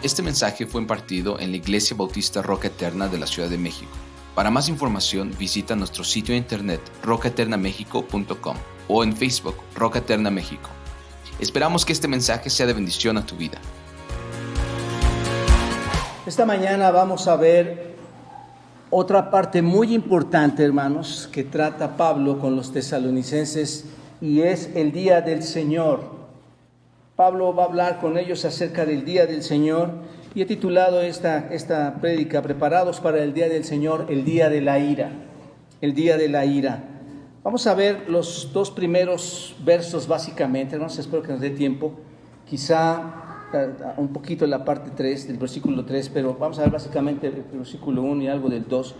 Este mensaje fue impartido en la Iglesia Bautista Roca Eterna de la Ciudad de México. Para más información visita nuestro sitio de internet rocaeternamexico.com o en Facebook Roca Eterna México. Esperamos que este mensaje sea de bendición a tu vida. Esta mañana vamos a ver otra parte muy importante, hermanos, que trata Pablo con los tesalonicenses, y es el día del Señor. Pablo va a hablar con ellos acerca del día del Señor, y he titulado esta prédica, Preparados para el día del Señor, el día de la ira. El día de la ira. Vamos a ver los dos primeros versos básicamente, hermanos, espero que nos dé tiempo, quizá un poquito la parte 3 del versículo 3, pero vamos a ver básicamente el versículo 1 y algo del 2,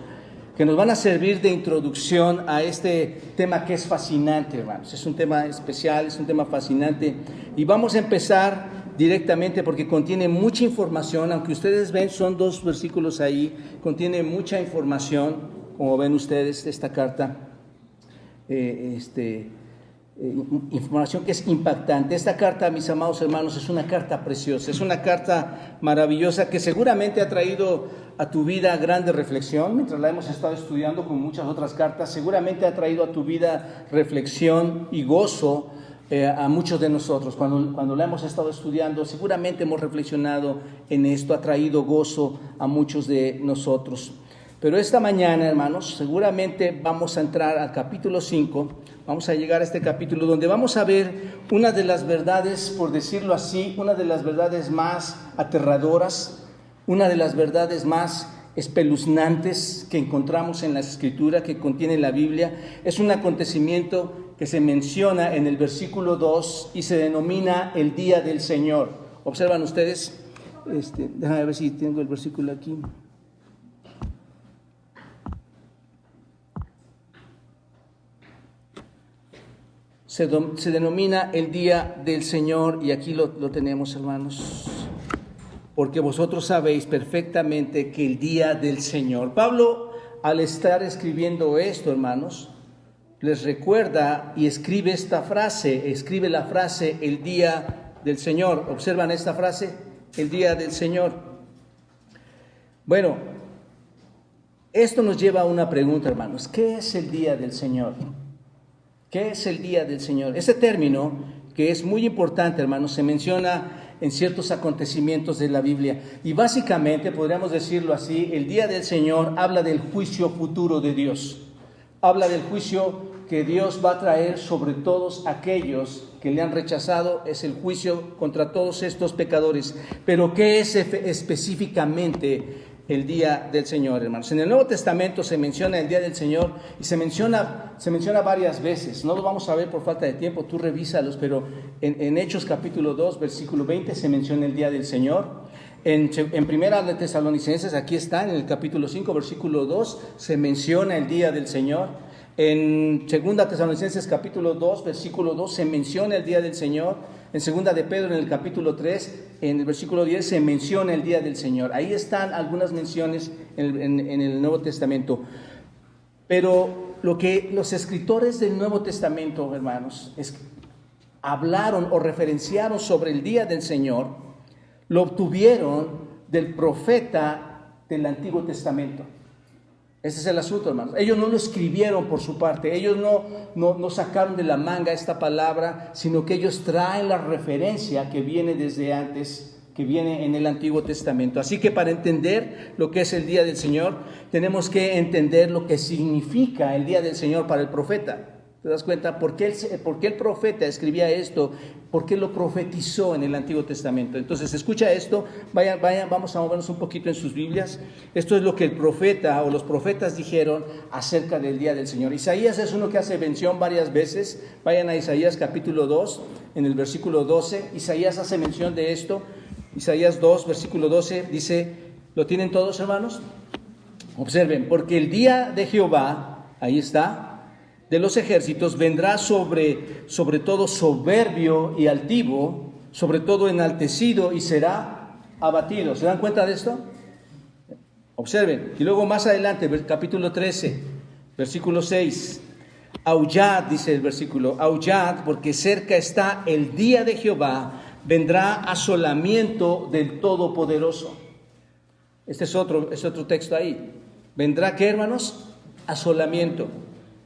que nos van a servir de introducción a este tema que es fascinante, hermanos. Es un tema especial, es un tema fascinante, y vamos a empezar directamente porque contiene mucha información. Aunque ustedes ven, son dos versículos ahí, contiene mucha información, como ven ustedes, esta carta, información que es impactante. Esta carta, mis amados hermanos, es una carta preciosa, es una carta maravillosa que seguramente ha traído a tu vida grande reflexión. Mientras la hemos estado estudiando con muchas otras cartas, seguramente ha traído a tu vida reflexión y gozo a muchos de nosotros. Cuando la hemos estado estudiando, seguramente hemos reflexionado en esto, ha traído gozo a muchos de nosotros. Pero esta mañana, hermanos, seguramente vamos a entrar al capítulo 5, vamos a llegar a este capítulo donde vamos a ver una de las verdades, por decirlo así, una de las verdades más aterradoras, una de las verdades más espeluznantes que encontramos en la Escritura, que contiene la Biblia. Es un acontecimiento que se menciona en el versículo 2 y se denomina el Día del Señor. Observan ustedes, déjame ver si tengo el versículo aquí. Se denomina el Día del Señor, y aquí lo tenemos, hermanos. Porque vosotros sabéis perfectamente que el Día del Señor. Pablo, al estar escribiendo esto, hermanos, les recuerda y escribe la frase, el Día del Señor. ¿Observan esta frase? El Día del Señor. Bueno, esto nos lleva a una pregunta, hermanos. ¿Qué es el Día del Señor? ¿Qué es el Día del Señor? Ese término, que es muy importante, hermanos, se menciona en ciertos acontecimientos de la Biblia. Y básicamente, podríamos decirlo así, el Día del Señor habla del juicio futuro de Dios. Habla del juicio que Dios va a traer sobre todos aquellos que le han rechazado. Es el juicio contra todos estos pecadores. Pero ¿qué es específicamente el Día del Señor, hermanos? En el Nuevo Testamento se menciona el Día del Señor, y se menciona varias veces. No lo vamos a ver por falta de tiempo, tú revísalos, pero en Hechos capítulo 2, versículo 20 se menciona el Día del Señor. En Primera de Tesalonicenses, aquí está, en el capítulo 5, versículo 2, se menciona el Día del Señor. En Segunda Tesalonicenses capítulo 2, versículo 2, se menciona el Día del Señor. En Segunda de Pedro, en el capítulo 3, en el versículo 10, se menciona el Día del Señor. Ahí están algunas menciones en el Nuevo Testamento. Pero lo que los escritores del Nuevo Testamento, hermanos, hablaron o referenciaron sobre el Día del Señor, lo obtuvieron del profeta del Antiguo Testamento. Ese es el asunto, hermanos. Ellos no lo escribieron por su parte, ellos no sacaron de la manga esta palabra, sino que ellos traen la referencia que viene desde antes, que viene en el Antiguo Testamento. Así que para entender lo que es el Día del Señor, tenemos que entender lo que significa el Día del Señor para el profeta. ¿Te das cuenta? ¿Por qué el profeta escribía esto? ¿Por qué lo profetizó en el Antiguo Testamento? Entonces, escucha esto, vayan, vamos a movernos un poquito en sus Biblias. Esto es lo que el profeta o los profetas dijeron acerca del Día del Señor. Isaías es uno que hace mención varias veces. Vayan a Isaías capítulo 2, en el versículo 12. Isaías hace mención de esto. Isaías 2, versículo 12, dice, ¿lo tienen todos, hermanos? Observen, porque el día de Jehová, ahí está, de los ejércitos, vendrá sobre todo soberbio y altivo, sobre todo enaltecido, y será abatido. ¿Se dan cuenta de esto? Observen. Y luego más adelante, capítulo 13, versículo 6. Aullad, dice el versículo, aullad, porque cerca está el día de Jehová, vendrá asolamiento del Todopoderoso. Este es otro texto ahí. ¿Vendrá qué, hermanos? Asolamiento.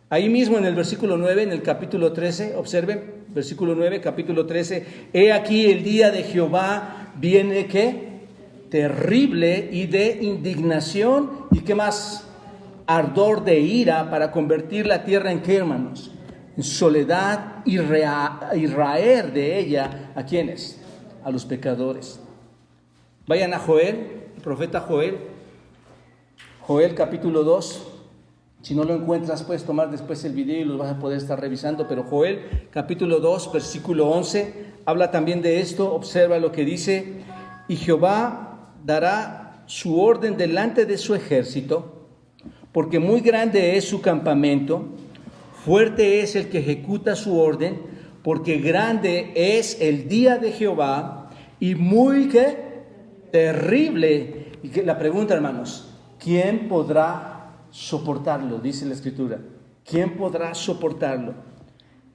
Ahí mismo en el versículo 9, en el capítulo 13, observen, versículo 9, capítulo 13, he aquí el día de Jehová viene, ¿qué? Terrible y de indignación, ¿y qué más? Ardor de ira para convertir la tierra en ¿qué, hermanos? En soledad y raer de ella, ¿a quiénes? A los pecadores. Vayan a Joel, el profeta Joel, Joel capítulo 2. Si no lo encuentras, puedes tomar después el video y lo vas a poder estar revisando. Pero Joel, capítulo 2, versículo 11, habla también de esto. Observa lo que dice. Y Jehová dará su orden delante de su ejército, porque muy grande es su campamento, fuerte es el que ejecuta su orden, porque grande es el día de Jehová y muy ¿qué? Terrible. Y que, la pregunta, hermanos, ¿quién podrá soportarlo? Dice la Escritura. ¿Quién podrá soportarlo?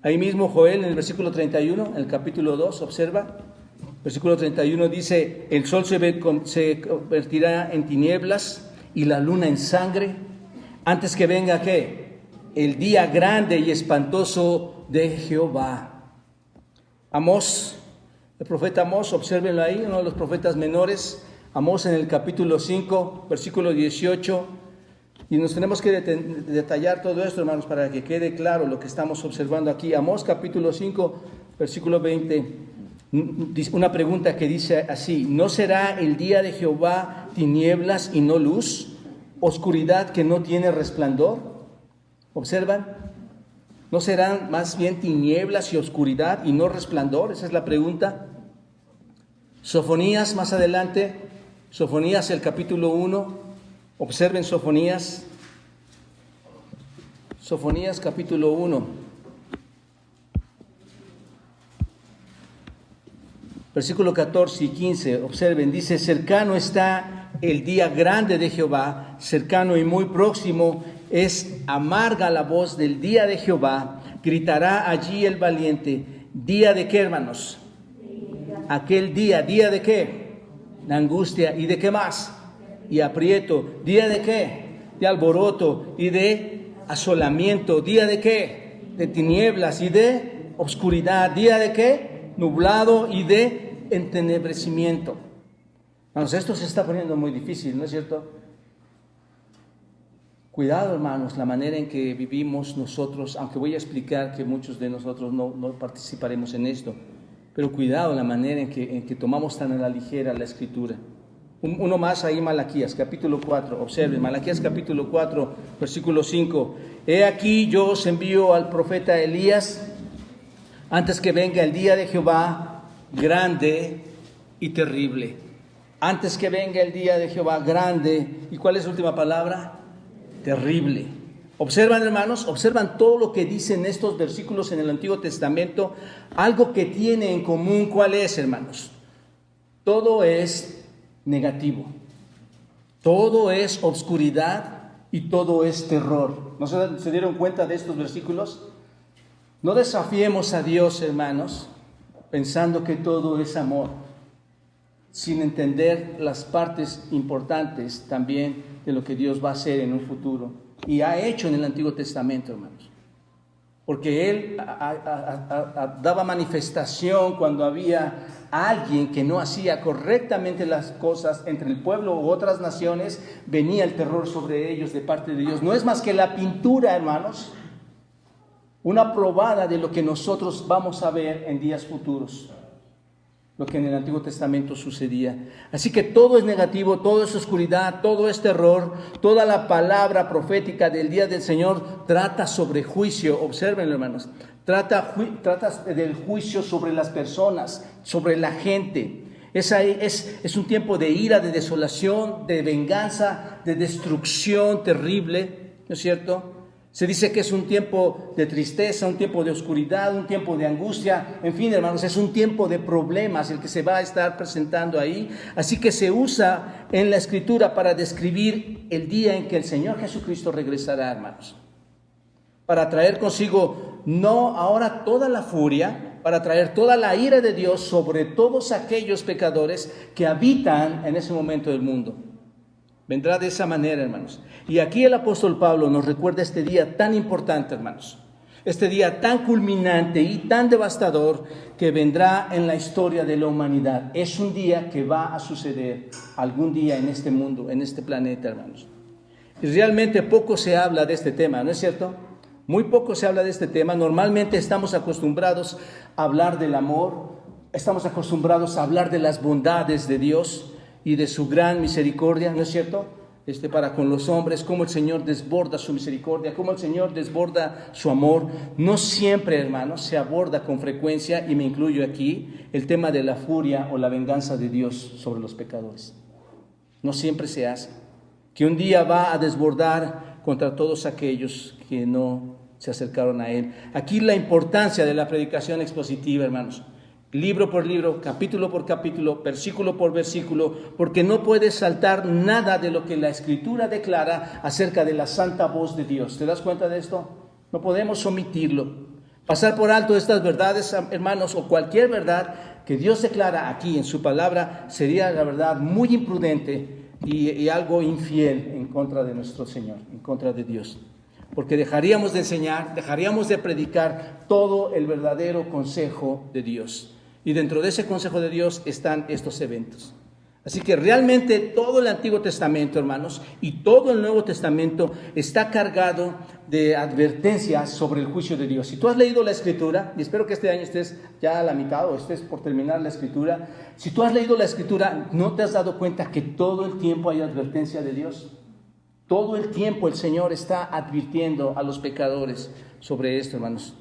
Ahí mismo Joel en el versículo 31, en el capítulo 2, observa. Versículo 31 dice, el sol se convertirá en tinieblas y la luna en sangre, antes que venga ¿qué? El día grande y espantoso de Jehová. Amós, el profeta Amós, obsérvenlo ahí, uno de los profetas menores. Amós en el capítulo 5, versículo 18. Y nos tenemos que detallar todo esto, hermanos, para que quede claro lo que estamos observando aquí. Amós capítulo 5, versículo 20, una pregunta que dice así, ¿no será el día de Jehová tinieblas y no luz, oscuridad que no tiene resplandor? ¿Observan? ¿No serán más bien tinieblas y oscuridad y no resplandor? Esa es la pregunta. Sofonías, más adelante, Sofonías el capítulo 1, observen Sofonías capítulo 1, versículo 14 y 15, observen, dice, cercano está el día grande de Jehová, cercano y muy próximo es amarga la voz del día de Jehová, gritará allí el valiente, ¿día de qué, hermanos? Aquel día de qué? De angustia, ¿y de qué más? Y aprieto, ¿día de qué? De alboroto y de asolamiento, ¿día de qué? De tinieblas y de oscuridad, ¿día de qué? Nublado y de entenebrecimiento. Hermanos, esto se está poniendo muy difícil, ¿no es cierto? Cuidado, hermanos, la manera en que vivimos nosotros, aunque voy a explicar que muchos de nosotros no participaremos en esto, pero cuidado la manera en que tomamos tan a la ligera la Escritura. Uno más ahí, Malaquías, capítulo 4, observen, Malaquías capítulo 4, versículo 5. He aquí yo os envío al profeta Elías, antes que venga el día de Jehová, grande y terrible. Antes que venga el día de Jehová, grande, ¿y cuál es la última palabra? Terrible. Observan, hermanos, observan todo lo que dicen estos versículos en el Antiguo Testamento. Algo que tiene en común, ¿cuál es, hermanos? Todo es negativo, todo es obscuridad y todo es terror. ¿No se dieron cuenta de estos versículos? No desafiemos a Dios, hermanos, pensando que todo es amor, sin entender las partes importantes también de lo que Dios va a hacer en un futuro y ha hecho en el Antiguo Testamento, hermanos. Porque Él daba manifestación cuando había alguien que no hacía correctamente las cosas entre el pueblo u otras naciones, venía el terror sobre ellos de parte de Dios. No es más que la pintura, hermanos, una probada de lo que nosotros vamos a ver en días futuros, lo que en el Antiguo Testamento sucedía. Así que todo es negativo, todo es oscuridad, todo es terror. Toda la palabra profética del día del Señor trata sobre juicio. Observen, hermanos, trata del juicio sobre las personas, sobre la gente. Es un tiempo de ira, de desolación, de venganza, de destrucción terrible, ¿no es cierto? Se dice que es un tiempo de tristeza, un tiempo de oscuridad, un tiempo de angustia. En fin, hermanos, es un tiempo de problemas el que se va a estar presentando ahí. Así que se usa en la Escritura para describir el día en que el Señor Jesucristo regresará, hermanos. Para traer consigo no ahora toda la furia, para traer toda la ira de Dios sobre todos aquellos pecadores que habitan en ese momento del mundo. Vendrá de esa manera, hermanos. Y aquí el apóstol Pablo nos recuerda este día tan importante, hermanos. Este día tan culminante y tan devastador que vendrá en la historia de la humanidad. Es un día que va a suceder algún día en este mundo, en este planeta, hermanos. Y realmente poco se habla de este tema, ¿no es cierto? Muy poco se habla de este tema. Normalmente estamos acostumbrados a hablar del amor, estamos acostumbrados a hablar de las bondades de Dios y de su gran misericordia, ¿no es cierto? Para con los hombres, cómo el Señor desborda su misericordia, cómo el Señor desborda su amor. No siempre, hermanos, se aborda con frecuencia, y me incluyo aquí, el tema de la furia o la venganza de Dios sobre los pecadores. No siempre se hace. Que un día va a desbordar contra todos aquellos que no se acercaron a Él. Aquí la importancia de la predicación expositiva, hermanos. Libro por libro, capítulo por capítulo, versículo por versículo, porque no puedes saltar nada de lo que la Escritura declara acerca de la santa voz de Dios. ¿Te das cuenta de esto? No podemos omitirlo. Pasar por alto estas verdades, hermanos, o cualquier verdad que Dios declara aquí en su palabra, sería la verdad muy imprudente y algo infiel en contra de nuestro Señor, en contra de Dios. Porque dejaríamos de enseñar, dejaríamos de predicar todo el verdadero consejo de Dios. Y dentro de ese consejo de Dios están estos eventos. Así que realmente todo el Antiguo Testamento, hermanos, y todo el Nuevo Testamento está cargado de advertencias sobre el juicio de Dios. Si tú has leído la Escritura, y espero que este año estés ya a la mitad o estés por terminar la Escritura, si tú has leído la Escritura, ¿no te has dado cuenta que todo el tiempo hay advertencia de Dios? Todo el tiempo el Señor está advirtiendo a los pecadores sobre esto, hermanos.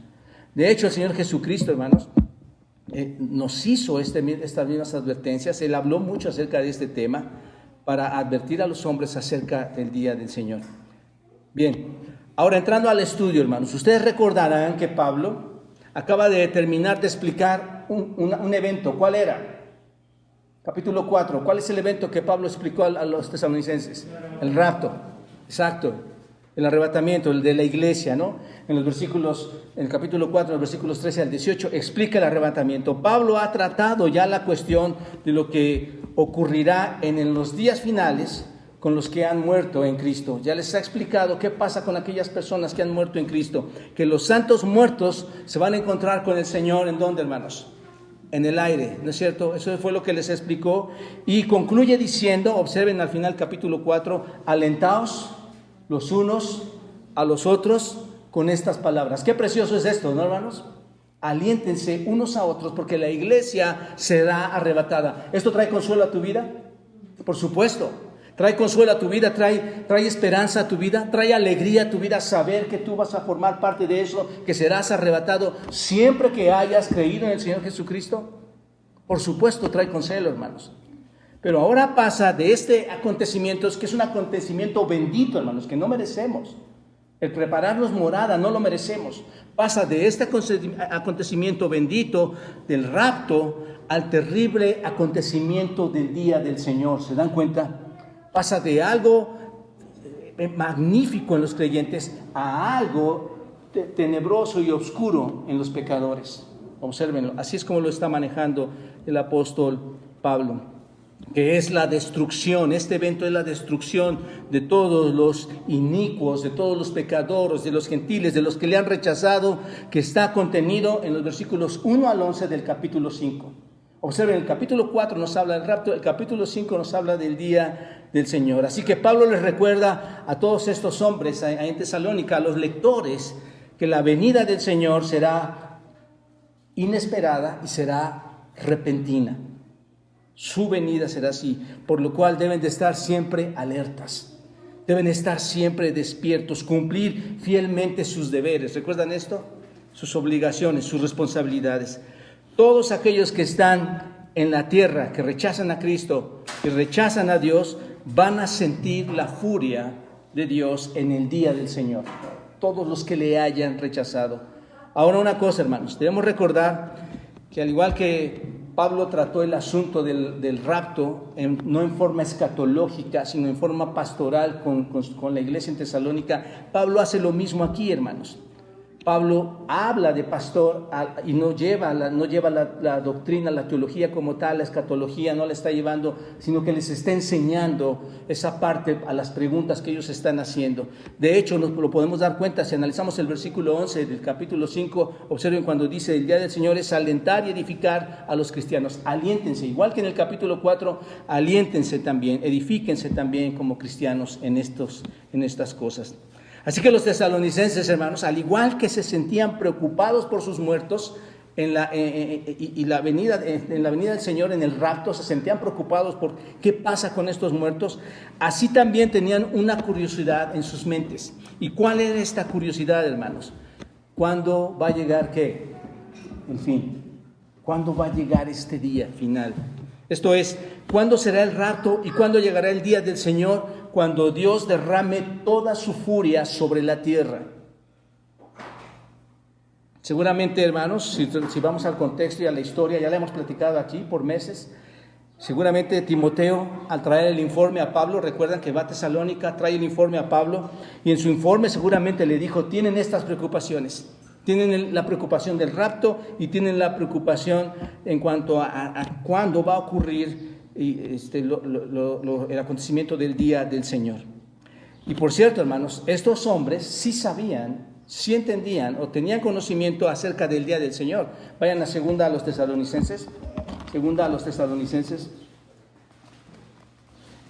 De hecho, el Señor Jesucristo, hermanos, nos hizo estas mismas advertencias. Él habló mucho acerca de este tema para advertir a los hombres acerca del día del Señor. Bien, ahora entrando al estudio, hermanos, ustedes recordarán que Pablo acaba de terminar de explicar un evento. ¿Cuál era? Capítulo 4. ¿Cuál es el evento que Pablo explicó a los tesalonicenses? El rapto. Exacto. El arrebatamiento, el de la iglesia, ¿no? En el capítulo 4, los versículos 13 al 18, explica el arrebatamiento. Pablo ha tratado ya la cuestión de lo que ocurrirá en los días finales con los que han muerto en Cristo. Ya les ha explicado qué pasa con aquellas personas que han muerto en Cristo. Que los santos muertos se van a encontrar con el Señor, ¿en dónde, hermanos? En el aire, ¿no es cierto? Eso fue lo que les explicó. Y concluye diciendo, observen al final capítulo 4, alentaos los unos a los otros con estas palabras. Qué precioso es esto, ¿no, hermanos? Aliéntense unos a otros porque la iglesia será arrebatada. ¿Esto trae consuelo a tu vida? Por supuesto. Trae consuelo a tu vida, trae esperanza a tu vida, trae alegría a tu vida saber que tú vas a formar parte de eso, que serás arrebatado siempre que hayas creído en el Señor Jesucristo. Por supuesto, trae consuelo, hermanos. Pero ahora pasa de este acontecimiento, que es un acontecimiento bendito, hermanos, que no merecemos. El prepararnos morada no lo merecemos. Pasa de este acontecimiento bendito del rapto al terrible acontecimiento del día del Señor. ¿Se dan cuenta? Pasa de algo magnífico en los creyentes a algo tenebroso y oscuro en los pecadores. Obsérvenlo. Así es como lo está manejando el apóstol Pablo. Que es la destrucción, este evento es la destrucción de todos los inicuos, de todos los pecadores, de los gentiles, de los que le han rechazado, que está contenido en los versículos 1 al 11 del capítulo 5. Observen, el capítulo 4 nos habla del rapto, el capítulo 5 nos habla del día del Señor. Así que Pablo les recuerda a todos estos hombres en Tesalónica, a los lectores, que la venida del Señor será inesperada y será repentina. Su venida será así, por lo cual deben de estar siempre alertas, deben estar siempre despiertos, cumplir fielmente sus deberes. ¿Recuerdan esto? Sus obligaciones, sus responsabilidades. Todos aquellos que están en la tierra, que rechazan a Cristo, que rechazan a Dios, van a sentir la furia de Dios en el día del Señor. Todos los que le hayan rechazado. Ahora una cosa, hermanos, debemos recordar que al igual que Pablo trató el asunto del rapto, no en forma escatológica, sino en forma pastoral con la iglesia en Tesalónica. Pablo hace lo mismo aquí, hermanos. Pablo habla de pastor y no lleva la doctrina, la teología como tal, la escatología, no la está llevando, sino que les está enseñando esa parte a las preguntas que ellos están haciendo. De hecho, nos lo podemos dar cuenta si analizamos el versículo 11 del capítulo 5. Observen cuando dice: el día del Señor es alentar y edificar a los cristianos. Aliéntense, igual que en el capítulo 4, aliéntense también, edifíquense también como cristianos en estas cosas. Así que los tesalonicenses, hermanos, al igual que se sentían preocupados por sus muertos en la venida del Señor, en el rapto, se sentían preocupados por qué pasa con estos muertos, así también tenían una curiosidad en sus mentes. ¿Y cuál era esta curiosidad, hermanos? ¿Cuándo va a llegar qué? El fin. ¿Cuándo va a llegar este día final? Esto es, ¿cuándo será el rapto y cuándo llegará el día del Señor? Cuando Dios derrame toda su furia sobre la tierra. Seguramente, hermanos, si vamos al contexto y a la historia, ya la hemos platicado aquí por meses. Seguramente Timoteo, al traer el informe a Pablo, recuerdan que va a Tesalónica, trae el informe a Pablo, y en su informe seguramente le dijo: tienen estas preocupaciones. Tienen la preocupación del rapto y tienen la preocupación en cuanto a cuándo va a ocurrir el acontecimiento del día del Señor. Y por cierto, hermanos, estos hombres sí sabían, sí entendían o tenían conocimiento acerca del día del Señor. Vayan a segunda a los Tesalonicenses,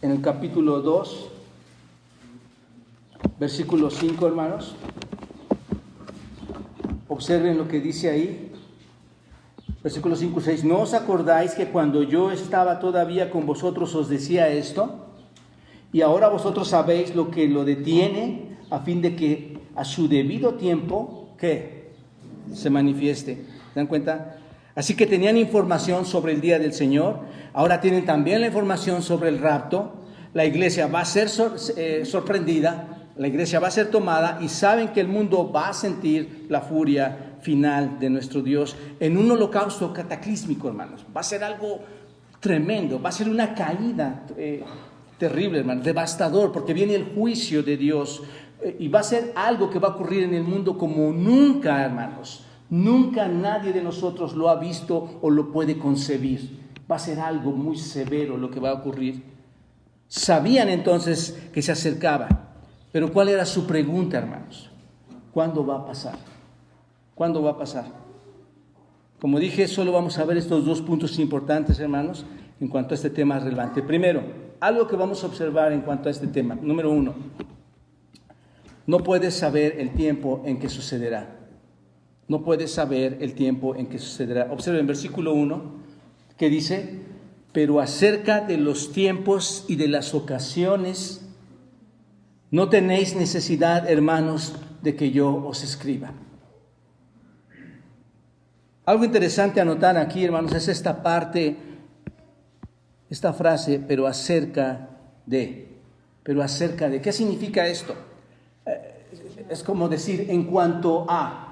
en el capítulo 2, versículo 5, hermanos. Observen lo que dice ahí, versículos 5 y 6. ¿No os acordáis que cuando yo estaba todavía con vosotros os decía esto? Y ahora vosotros sabéis lo que lo detiene, a fin de que a su debido tiempo, ¿qué? Se manifieste. ¿Se dan cuenta? Así que tenían información sobre el día del Señor, ahora tienen también la información sobre el rapto. La iglesia va a ser sorprendida, la iglesia va a ser tomada, y saben que el mundo va a sentir la furia final de nuestro Dios en un holocausto cataclísmico, hermanos. Va a ser algo tremendo, va a ser una caída terrible, hermanos, devastador, porque viene el juicio de Dios, y va a ser algo que va a ocurrir en el mundo como nunca, hermanos. Nunca nadie de nosotros lo ha visto o lo puede concebir. Va a ser algo muy severo lo que va a ocurrir. Sabían entonces que se acercaba. Pero ¿cuál era su pregunta, hermanos? ¿Cuándo va a pasar? ¿Cuándo va a pasar? Como dije, solo vamos a ver estos dos puntos importantes, hermanos, en cuanto a este tema relevante. Primero, algo que vamos a observar en cuanto a este tema. Número 1, no puedes saber el tiempo en que sucederá. No puedes saber el tiempo en que sucederá. Observen versículo 1, que dice: pero acerca de los tiempos y de las ocasiones, no tenéis necesidad, hermanos, de que yo os escriba. Algo interesante a notar aquí, hermanos, es esta parte, esta frase: pero acerca de. Pero acerca de. ¿Qué significa esto? Es como decir, en cuanto a.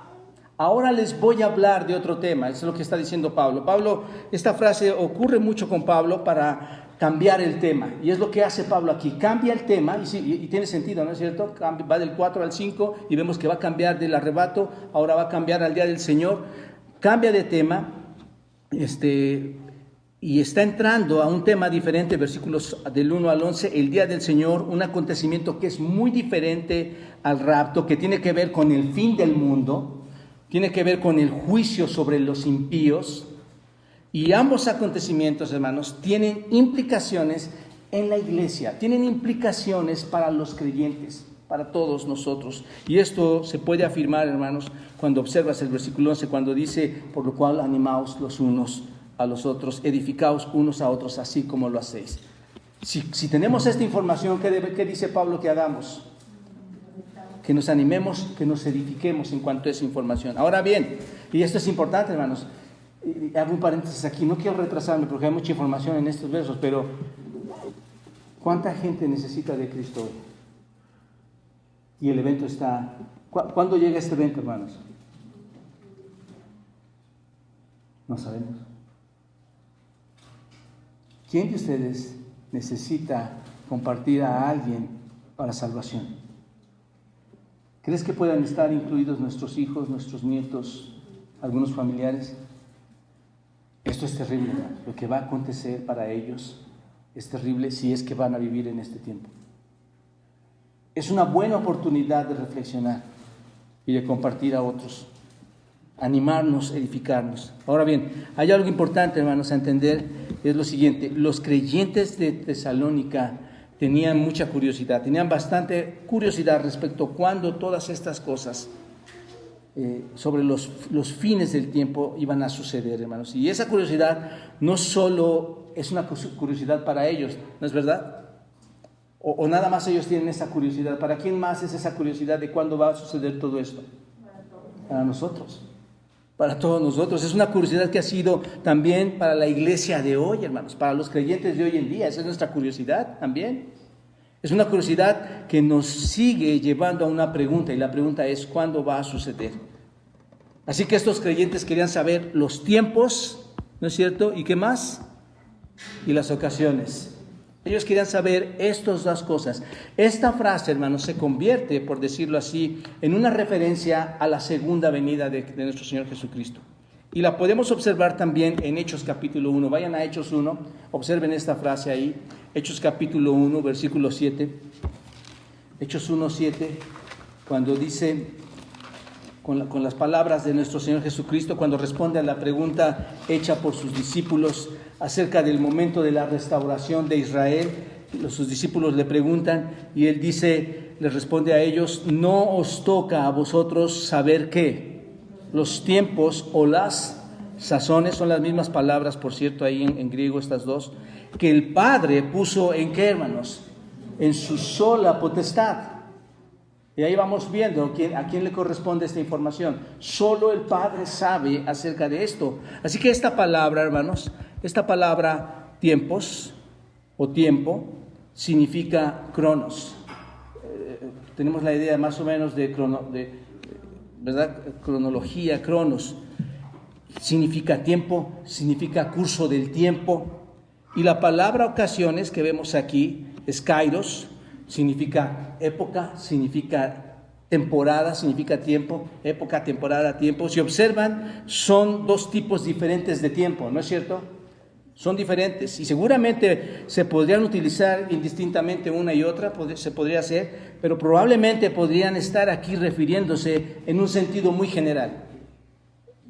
Ahora les voy a hablar de otro tema. Eso es lo que está diciendo Pablo. Esta frase ocurre mucho con Pablo para cambiar el tema, y es lo que hace Pablo aquí. Cambia el tema, y tiene sentido, ¿no es cierto? Va del 4 al 5 y vemos que va a cambiar del arrebato, ahora va a cambiar al día del Señor. Cambia de tema, y está entrando a un tema diferente, versículos del 1 al 11, el día del Señor, un acontecimiento que es muy diferente al rapto, que tiene que ver con el fin del mundo, tiene que ver con el juicio sobre los impíos. Y ambos acontecimientos, hermanos, tienen implicaciones en la iglesia, tienen implicaciones para los creyentes, para todos nosotros. Y esto se puede afirmar, hermanos, cuando observas el versículo 11, cuando dice: por lo cual animaos los unos a los otros, edificaos unos a otros, así como lo hacéis. Si tenemos esta información, ¿qué dice Pablo que hagamos? Que nos animemos, que nos edifiquemos en cuanto a esa información. Ahora bien, y esto es importante, hermanos, hago un paréntesis aquí, no quiero retrasarme porque hay mucha información en estos versos, pero ¿cuánta gente necesita de Cristo hoy? Y el evento está... ¿Cuándo llega este evento, hermanos? No sabemos. ¿Quién de ustedes necesita compartir a alguien para salvación? ¿Crees que puedan estar incluidos nuestros hijos, nuestros nietos, algunos familiares? Esto es terrible, hermano. Lo que va a acontecer para ellos es terrible si es que van a vivir en este tiempo. Es una buena oportunidad de reflexionar y de compartir a otros, animarnos, edificarnos. Ahora bien, hay algo importante, hermanos, a entender, es lo siguiente: los creyentes de Tesalónica tenían mucha curiosidad, tenían bastante curiosidad respecto a cuándo todas estas cosas sobre los fines del tiempo iban a suceder, hermanos. Y esa curiosidad no solo es una curiosidad para ellos, ¿no es verdad? O nada más ellos tienen esa curiosidad. ¿Para quién más es esa curiosidad de cuándo va a suceder todo esto? Para nosotros. Para todos nosotros. Es una curiosidad que ha sido también para la iglesia de hoy, hermanos, para los creyentes de hoy en día. Esa es nuestra curiosidad también. Es una curiosidad que nos sigue llevando a una pregunta, y la pregunta es: ¿cuándo va a suceder? Así que estos creyentes querían saber los tiempos, ¿no es cierto? ¿Y qué más? Y las ocasiones. Ellos querían saber estas dos cosas. Esta frase, hermanos, se convierte, por decirlo así, en una referencia a la segunda venida de nuestro Señor Jesucristo. Y la podemos observar también en Hechos capítulo 1. Vayan a Hechos 1, observen esta frase ahí. Hechos capítulo 1, versículo 7. Hechos 1, 7, cuando dice, con las palabras de nuestro Señor Jesucristo, cuando responde a la pregunta hecha por sus discípulos acerca del momento de la restauración de Israel. Sus discípulos le preguntan y él dice, les responde a ellos: no os toca a vosotros saber qué, los tiempos o las sazones, son las mismas palabras, por cierto, ahí en griego estas dos, que el Padre puso en qué, hermanos, en su sola potestad. Y ahí vamos viendo a quién le corresponde esta información. Solo el Padre sabe acerca de esto. Así que esta palabra, hermanos, esta palabra tiempos o tiempo significa cronos. Tenemos la idea más o menos de ¿verdad? Cronología, cronos. Significa tiempo, significa curso del tiempo. Y la palabra ocasiones que vemos aquí es kairos. Significa época, significa temporada, significa tiempo, época, temporada, tiempo. Si observan, son dos tipos diferentes de tiempo, ¿no es cierto? Son diferentes y seguramente se podrían utilizar indistintamente una y otra, se podría hacer, pero probablemente podrían estar aquí refiriéndose en un sentido muy general,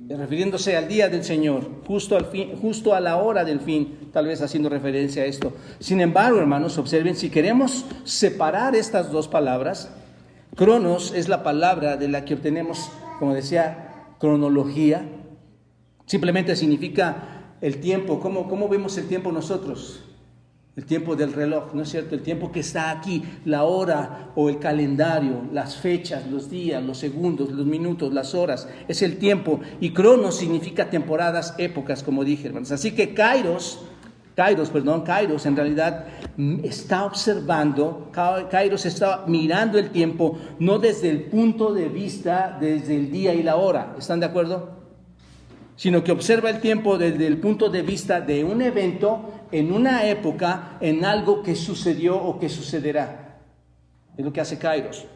refiriéndose al día del Señor, justo a la hora del fin, tal vez haciendo referencia a esto. Sin embargo, hermanos, observen, si queremos separar estas dos palabras, cronos es la palabra de la que obtenemos, como decía, cronología. Simplemente significa el tiempo. ¿Cómo vemos el tiempo nosotros? El tiempo del reloj, ¿no es cierto? El tiempo que está aquí, la hora o el calendario, las fechas, los días, los segundos, los minutos, las horas, es el tiempo. Y cronos significa temporadas, épocas, como dije, hermanos. Así que Kairos en realidad está observando, Kairos está mirando el tiempo, no desde el punto de vista, desde el día y la hora. ¿Están de acuerdo? Sino que observa el tiempo desde el punto de vista de un evento, en una época, en algo que sucedió o que sucederá. Es lo que hace Kairos.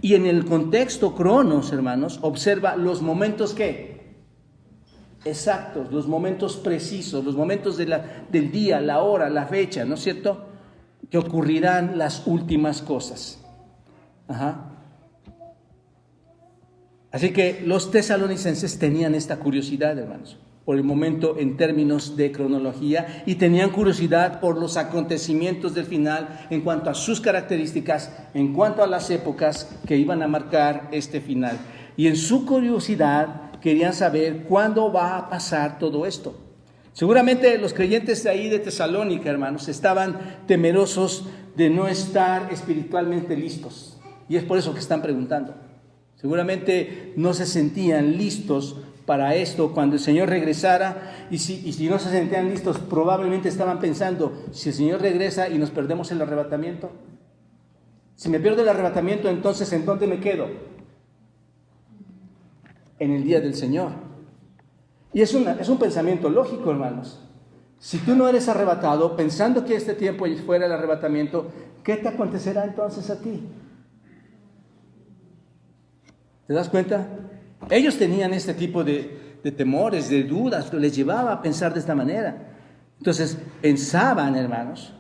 Y en el contexto cronos, hermanos, observa los momentos ¿qué? Exactos, los momentos precisos, los momentos del día, la hora, la fecha, ¿no es cierto? Que ocurrirán las últimas cosas. Así que los tesalonicenses tenían esta curiosidad, hermanos, por el momento en términos de cronología, y tenían curiosidad por los acontecimientos del final en cuanto a sus características, en cuanto a las épocas que iban a marcar este final. Y en su curiosidad querían saber cuándo va a pasar todo esto. Seguramente los creyentes de ahí de Tesalónica, hermanos, estaban temerosos de no estar espiritualmente listos. Y es por eso que están preguntando. Seguramente no se sentían listos para esto cuando el Señor regresara, y si no se sentían listos, probablemente estaban pensando: si el Señor regresa y nos perdemos el arrebatamiento, si me pierdo el arrebatamiento, entonces ¿en dónde me quedo? En el día del Señor. Y es un pensamiento lógico, hermanos. Si tú no eres arrebatado, pensando que este tiempo fuera el arrebatamiento, ¿qué te acontecerá entonces a ti? ¿Te das cuenta? Ellos tenían este tipo de temores, de dudas, les llevaba a pensar de esta manera. Entonces, pensaban, hermanos,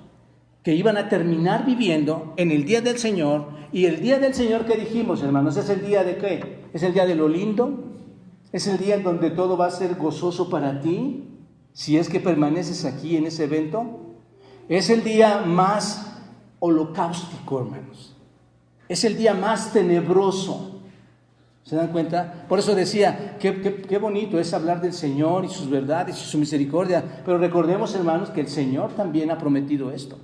que iban a terminar viviendo en el día del Señor. Y el día del Señor, ¿qué dijimos, hermanos? ¿Es el día de qué? ¿Es el día de lo lindo? ¿Es el día en donde todo va a ser gozoso para ti? Si es que permaneces aquí en ese evento. Es el día más holocáustico, hermanos. Es el día más tenebroso. ¿Se dan cuenta? Por eso decía, qué bonito es hablar del Señor y sus verdades y su misericordia. Pero recordemos, hermanos, que el Señor también ha prometido esto.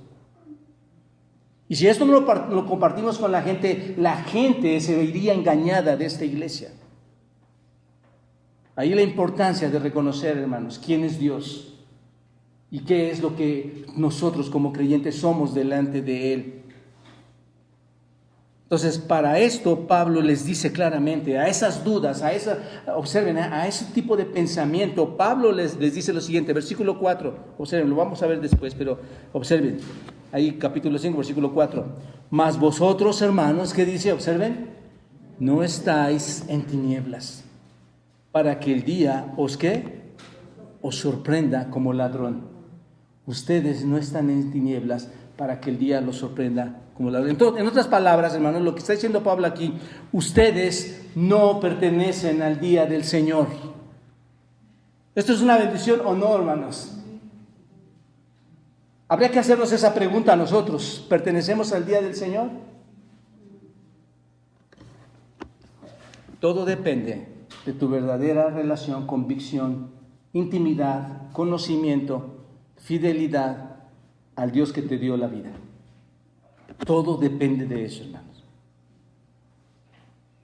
Y si esto no lo compartimos con la gente se iría engañada de esta iglesia. Ahí la importancia de reconocer, hermanos, quién es Dios y qué es lo que nosotros como creyentes somos delante de Él. Entonces, para esto Pablo les dice claramente, a esas dudas, observen, a ese tipo de pensamiento, Pablo les dice lo siguiente, versículo 4, observen, lo vamos a ver después, pero observen, ahí capítulo 5, versículo 4, mas vosotros, hermanos, ¿qué dice? Observen, no estáis en tinieblas, para que el día os sorprenda como ladrón. Ustedes no están en tinieblas para que el día los sorprenda como ladrón. Entonces, en otras palabras, hermanos, lo que está diciendo Pablo aquí, ustedes no pertenecen al día del Señor. ¿Esto es una bendición o no, hermanos? Habría que hacernos esa pregunta a nosotros. ¿Pertenecemos al día del Señor? Todo depende de tu verdadera relación, convicción, intimidad, conocimiento, fidelidad al Dios que te dio la vida. Todo depende de eso, hermanos.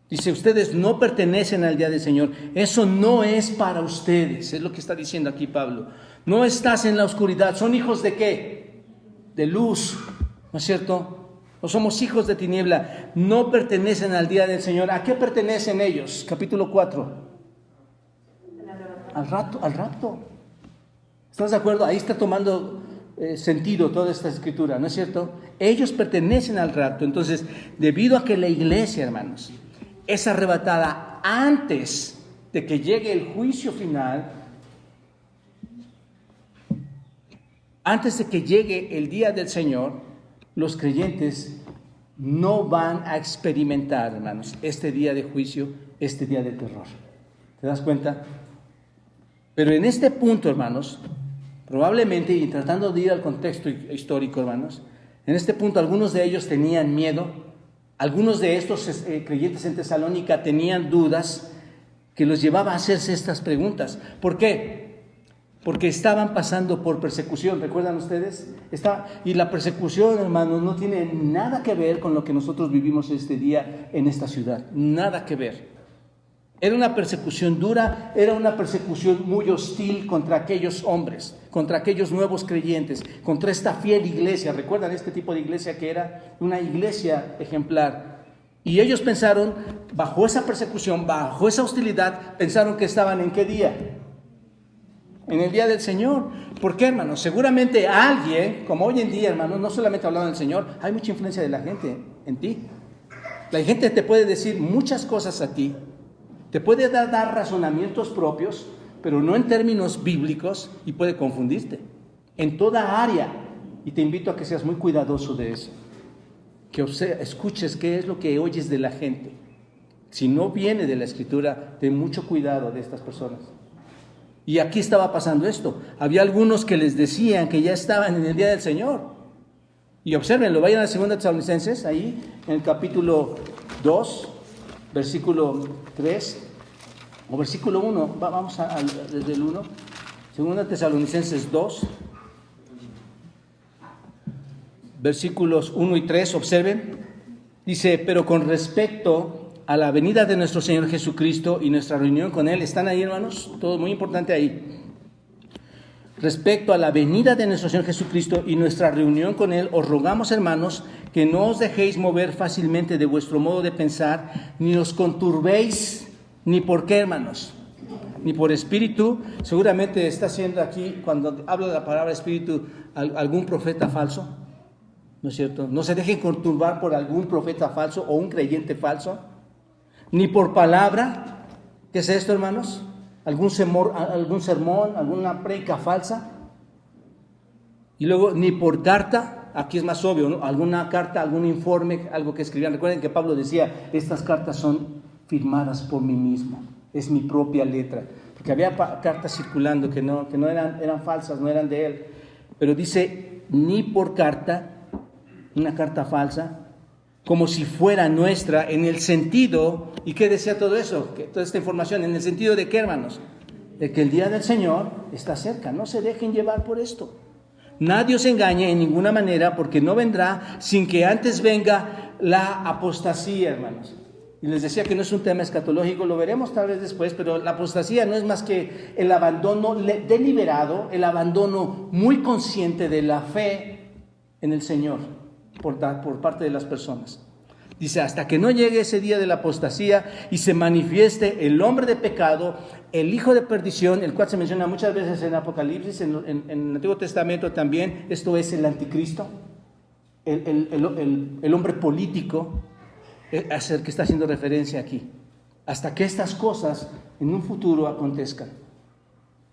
Dice, ustedes no pertenecen al día del Señor. Eso no es para ustedes. Es lo que está diciendo aquí Pablo. No estás en la oscuridad. ¿Son hijos de qué? De luz, ¿no es cierto? No somos hijos de tiniebla. No pertenecen al día del Señor. ¿A qué pertenecen ellos? Capítulo 4. Al rapto. ¿Estás de acuerdo? Ahí está tomando sentido toda esta escritura, ¿no es cierto? Ellos pertenecen al rapto. Entonces, debido a que la iglesia, hermanos, es arrebatada antes de que llegue el juicio final, antes de que llegue el día del Señor, los creyentes no van a experimentar, hermanos, este día de juicio, este día de terror. ¿Te das cuenta? Pero en este punto, hermanos, probablemente, y tratando de ir al contexto histórico, hermanos, en este punto algunos de ellos tenían miedo, algunos de estos creyentes en Tesalónica tenían dudas que los llevaba a hacerse estas preguntas. ¿Por qué? Porque estaban pasando por persecución, ¿recuerdan ustedes? Y la persecución, hermanos, no tiene nada que ver con lo que nosotros vivimos este día en esta ciudad, nada que ver. Era una persecución dura, era una persecución muy hostil contra aquellos hombres, contra aquellos nuevos creyentes, contra esta fiel iglesia. ¿Recuerdan este tipo de iglesia que era una iglesia ejemplar? Y ellos pensaron, bajo esa persecución, bajo esa hostilidad, pensaron que estaban ¿en qué día? En el día del Señor. ¿Por qué, hermanos? Seguramente alguien, como hoy en día, hermanos, no solamente hablando del Señor, hay mucha influencia de la gente en ti. La gente te puede decir muchas cosas a ti. Te puede dar razonamientos propios, pero no en términos bíblicos, y puede confundirte en toda área. Y te invito a que seas muy cuidadoso de eso, que escuches qué es lo que oyes de la gente. Si no viene de la Escritura, ten mucho cuidado de estas personas. Y aquí estaba pasando esto. Había algunos que les decían que ya estaban en el día del Señor. Y observenlo, vayan a 2 Tesalonicenses, ahí en el capítulo 2, versículo 3 o versículo 1, vamos desde el 1, 2 Tesalonicenses 2, versículos 1 y 3, observen, dice, pero con respecto a la venida de nuestro Señor Jesucristo y nuestra reunión con Él, ¿están ahí, hermanos? Todo muy importante ahí. Respecto a la venida de nuestro Señor Jesucristo y nuestra reunión con Él, os rogamos, hermanos, que no os dejéis mover fácilmente de vuestro modo de pensar, ni os conturbéis, ni por qué, hermanos, ni por espíritu. Seguramente está haciendo aquí, cuando hablo de la palabra espíritu, algún profeta falso, ¿no es cierto? No se dejen conturbar por algún profeta falso o un creyente falso, ni por palabra. ¿Qué es esto, hermanos? ¿Algún sermón, alguna predica falsa? Y luego, ni por carta. Aquí es más obvio, ¿no? Alguna carta, algún informe, algo que escribían. Recuerden que Pablo decía, estas cartas son firmadas por mí mismo, es mi propia letra. Porque había cartas circulando que no eran falsas, no eran de él. Pero dice, ni por carta, una carta falsa, como si fuera nuestra, en el sentido, ¿y qué decía todo eso? Toda esta información, en el sentido de qué, hermanos? De que el día del Señor está cerca, no se dejen llevar por esto. Nadie os engañe en ninguna manera, porque no vendrá sin que antes venga la apostasía, hermanos. Y les decía que no es un tema escatológico, lo veremos tal vez después, pero la apostasía no es más que el abandono deliberado, el abandono muy consciente de la fe en el Señor por parte de las personas. Dice, hasta que no llegue ese día de la apostasía y se manifieste el hombre de pecado, el hijo de perdición, el cual se menciona muchas veces en Apocalipsis, en el Antiguo Testamento también. Esto es el anticristo, el hombre político, es el que está haciendo referencia aquí. Hasta que estas cosas en un futuro acontezcan.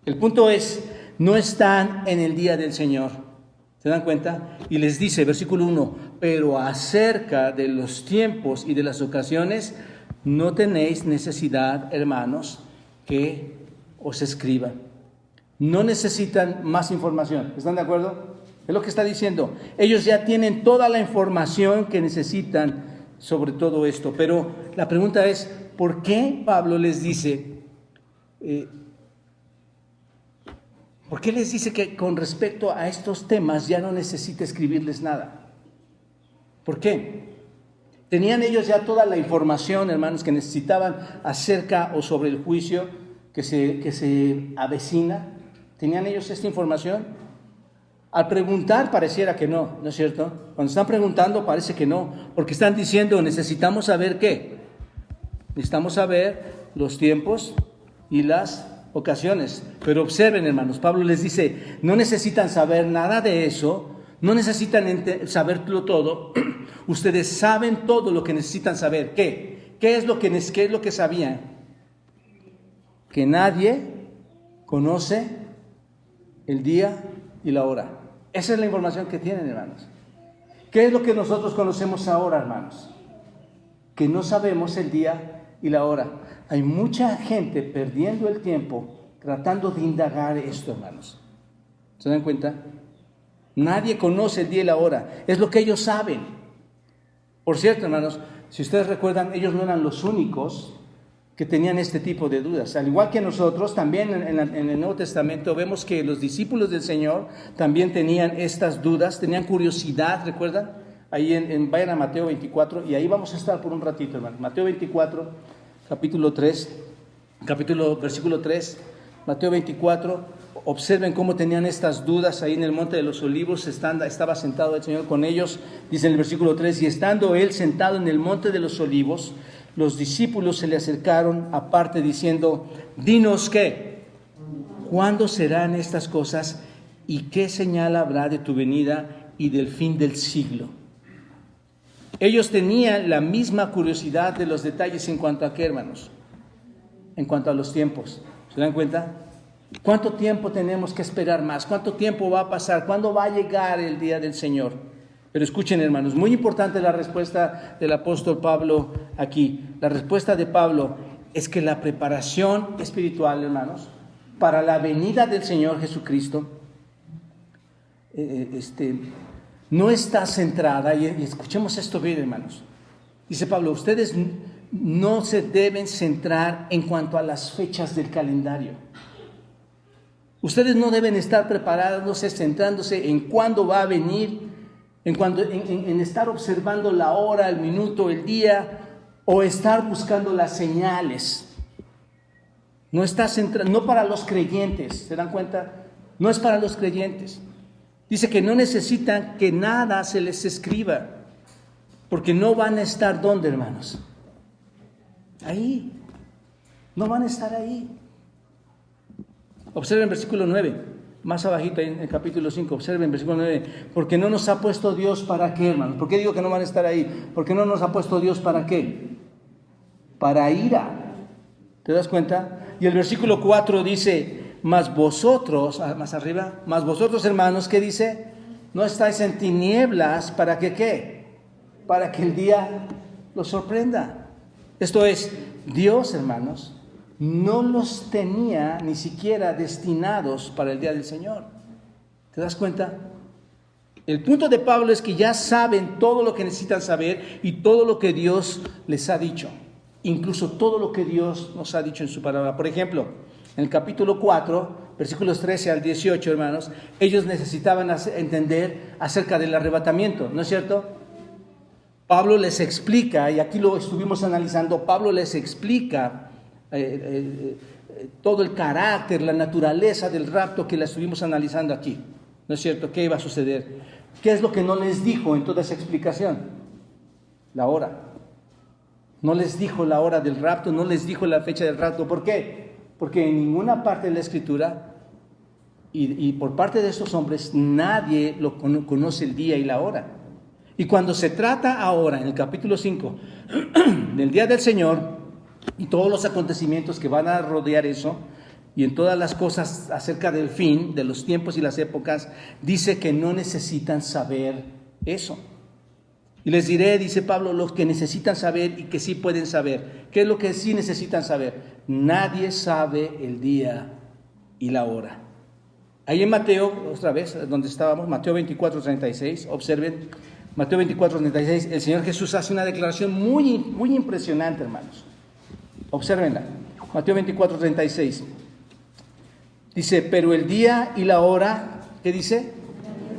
El punto es, no están en el día del Señor. ¿Se dan cuenta? Y les dice, versículo 1, pero acerca de los tiempos y de las ocasiones, no tenéis necesidad, hermanos, que os escriban. No necesitan más información. ¿Están de acuerdo? Es lo que está diciendo. Ellos ya tienen toda la información que necesitan sobre todo esto. Pero la pregunta es, ¿por qué Pablo les dice... ¿Por qué les dice que con respecto a estos temas ya no necesita escribirles nada? ¿Por qué? ¿Tenían ellos ya toda la información, hermanos, que necesitaban acerca o sobre el juicio que se avecina? ¿Tenían ellos esta información? Al preguntar pareciera que no, ¿no es cierto? Cuando están preguntando parece que no, porque están diciendo, necesitamos saber ¿qué? Necesitamos saber los tiempos y las ocasiones. Pero observen, hermanos, Pablo les dice, no necesitan saber nada de eso, no necesitan saberlo todo. Ustedes saben todo lo que necesitan saber. ¿Qué? ¿Qué es lo que sabían? Que nadie conoce el día y la hora. Esa es la información que tienen, hermanos. ¿Qué es lo que nosotros conocemos ahora, hermanos? Que no sabemos el día y la hora. Hay mucha gente perdiendo el tiempo tratando de indagar esto, hermanos. ¿Se dan cuenta? Nadie conoce el día y la hora. Es lo que ellos saben. Por cierto, hermanos, si ustedes recuerdan, ellos no eran los únicos que tenían este tipo de dudas. Al igual que nosotros, también en el Nuevo Testamento vemos que los discípulos del Señor también tenían estas dudas, tenían curiosidad, ¿recuerdan? Ahí vayan a Mateo 24 y ahí vamos a estar por un ratito, hermanos. Mateo 24, versículo 3, Mateo 24, observen cómo tenían estas dudas ahí en el Monte de los Olivos, estaba sentado el Señor con ellos, dice en el versículo 3, y estando él sentado en el Monte de los Olivos, los discípulos se le acercaron aparte diciendo, dinos qué, ¿cuándo serán estas cosas y qué señal habrá de tu venida y del fin del siglo? Ellos tenían la misma curiosidad de los detalles en cuanto a qué, hermanos, en cuanto a los tiempos. ¿Se dan cuenta? ¿Cuánto tiempo tenemos que esperar más? ¿Cuánto tiempo va a pasar? ¿Cuándo va a llegar el día del Señor? Pero escuchen, hermanos, muy importante la respuesta del apóstol Pablo aquí. La respuesta de Pablo es que la preparación espiritual, hermanos, para la venida del Señor Jesucristo, no está centrada, y escuchemos esto bien, hermanos. Dice Pablo, ustedes no se deben centrar en cuanto a las fechas del calendario. Ustedes no deben estar preparándose, centrándose en cuándo va a venir, en estar observando la hora, el minuto, el día, o estar buscando las señales. No está centrado, no para los creyentes, ¿se dan cuenta? No es para los creyentes. Dice que no necesitan que nada se les escriba, porque no van a estar ¿dónde, hermanos? Ahí. No van a estar ahí. Observen el versículo 9, más abajito en el capítulo 5, observen el versículo 9, porque no nos ha puesto Dios para qué, hermanos. ¿Por qué digo que no van a estar ahí? Porque no nos ha puesto Dios para qué. para ira. ¿Te das cuenta? Y el versículo 4 dice, mas vosotros, más arriba, mas vosotros hermanos, ¿qué dice? No estáis en tinieblas para que ¿qué? Para que el día los sorprenda. Esto es, Dios, hermanos, no los tenía ni siquiera destinados para el día del Señor. ¿Te das cuenta? El punto de Pablo es que ya saben todo lo que necesitan saber y todo lo que Dios les ha dicho. Incluso todo lo que Dios nos ha dicho en su palabra. Por ejemplo, en el capítulo 4, versículos 13 al 18, hermanos, ellos necesitaban entender acerca del arrebatamiento, ¿no es cierto? Pablo les explica, y aquí lo estuvimos analizando, Pablo les explica todo el carácter, la naturaleza del rapto que la estuvimos analizando aquí, ¿no es cierto? ¿Qué iba a suceder? ¿Qué es lo que no les dijo en toda esa explicación? La hora. No les dijo la hora del rapto, no les dijo la fecha del rapto. ¿Por qué? Porque en ninguna parte de la Escritura y por parte de estos hombres nadie conoce el día y la hora. Y cuando se trata ahora, en el capítulo 5, del día del Señor y todos los acontecimientos que van a rodear eso, y en todas las cosas acerca del fin, de los tiempos y las épocas, dice que no necesitan saber eso. Y les diré, dice Pablo, lo que necesitan saber y que sí pueden saber. ¿Qué es lo que sí necesitan saber? Nadie sabe el día y la hora. Ahí en Mateo, otra vez, donde estábamos, Mateo 24:36, observen, Mateo 24:36, el Señor Jesús hace una declaración muy, muy impresionante, hermanos. Obsérvenla, Mateo 24:36. Dice, pero el día y la hora, ¿qué dice?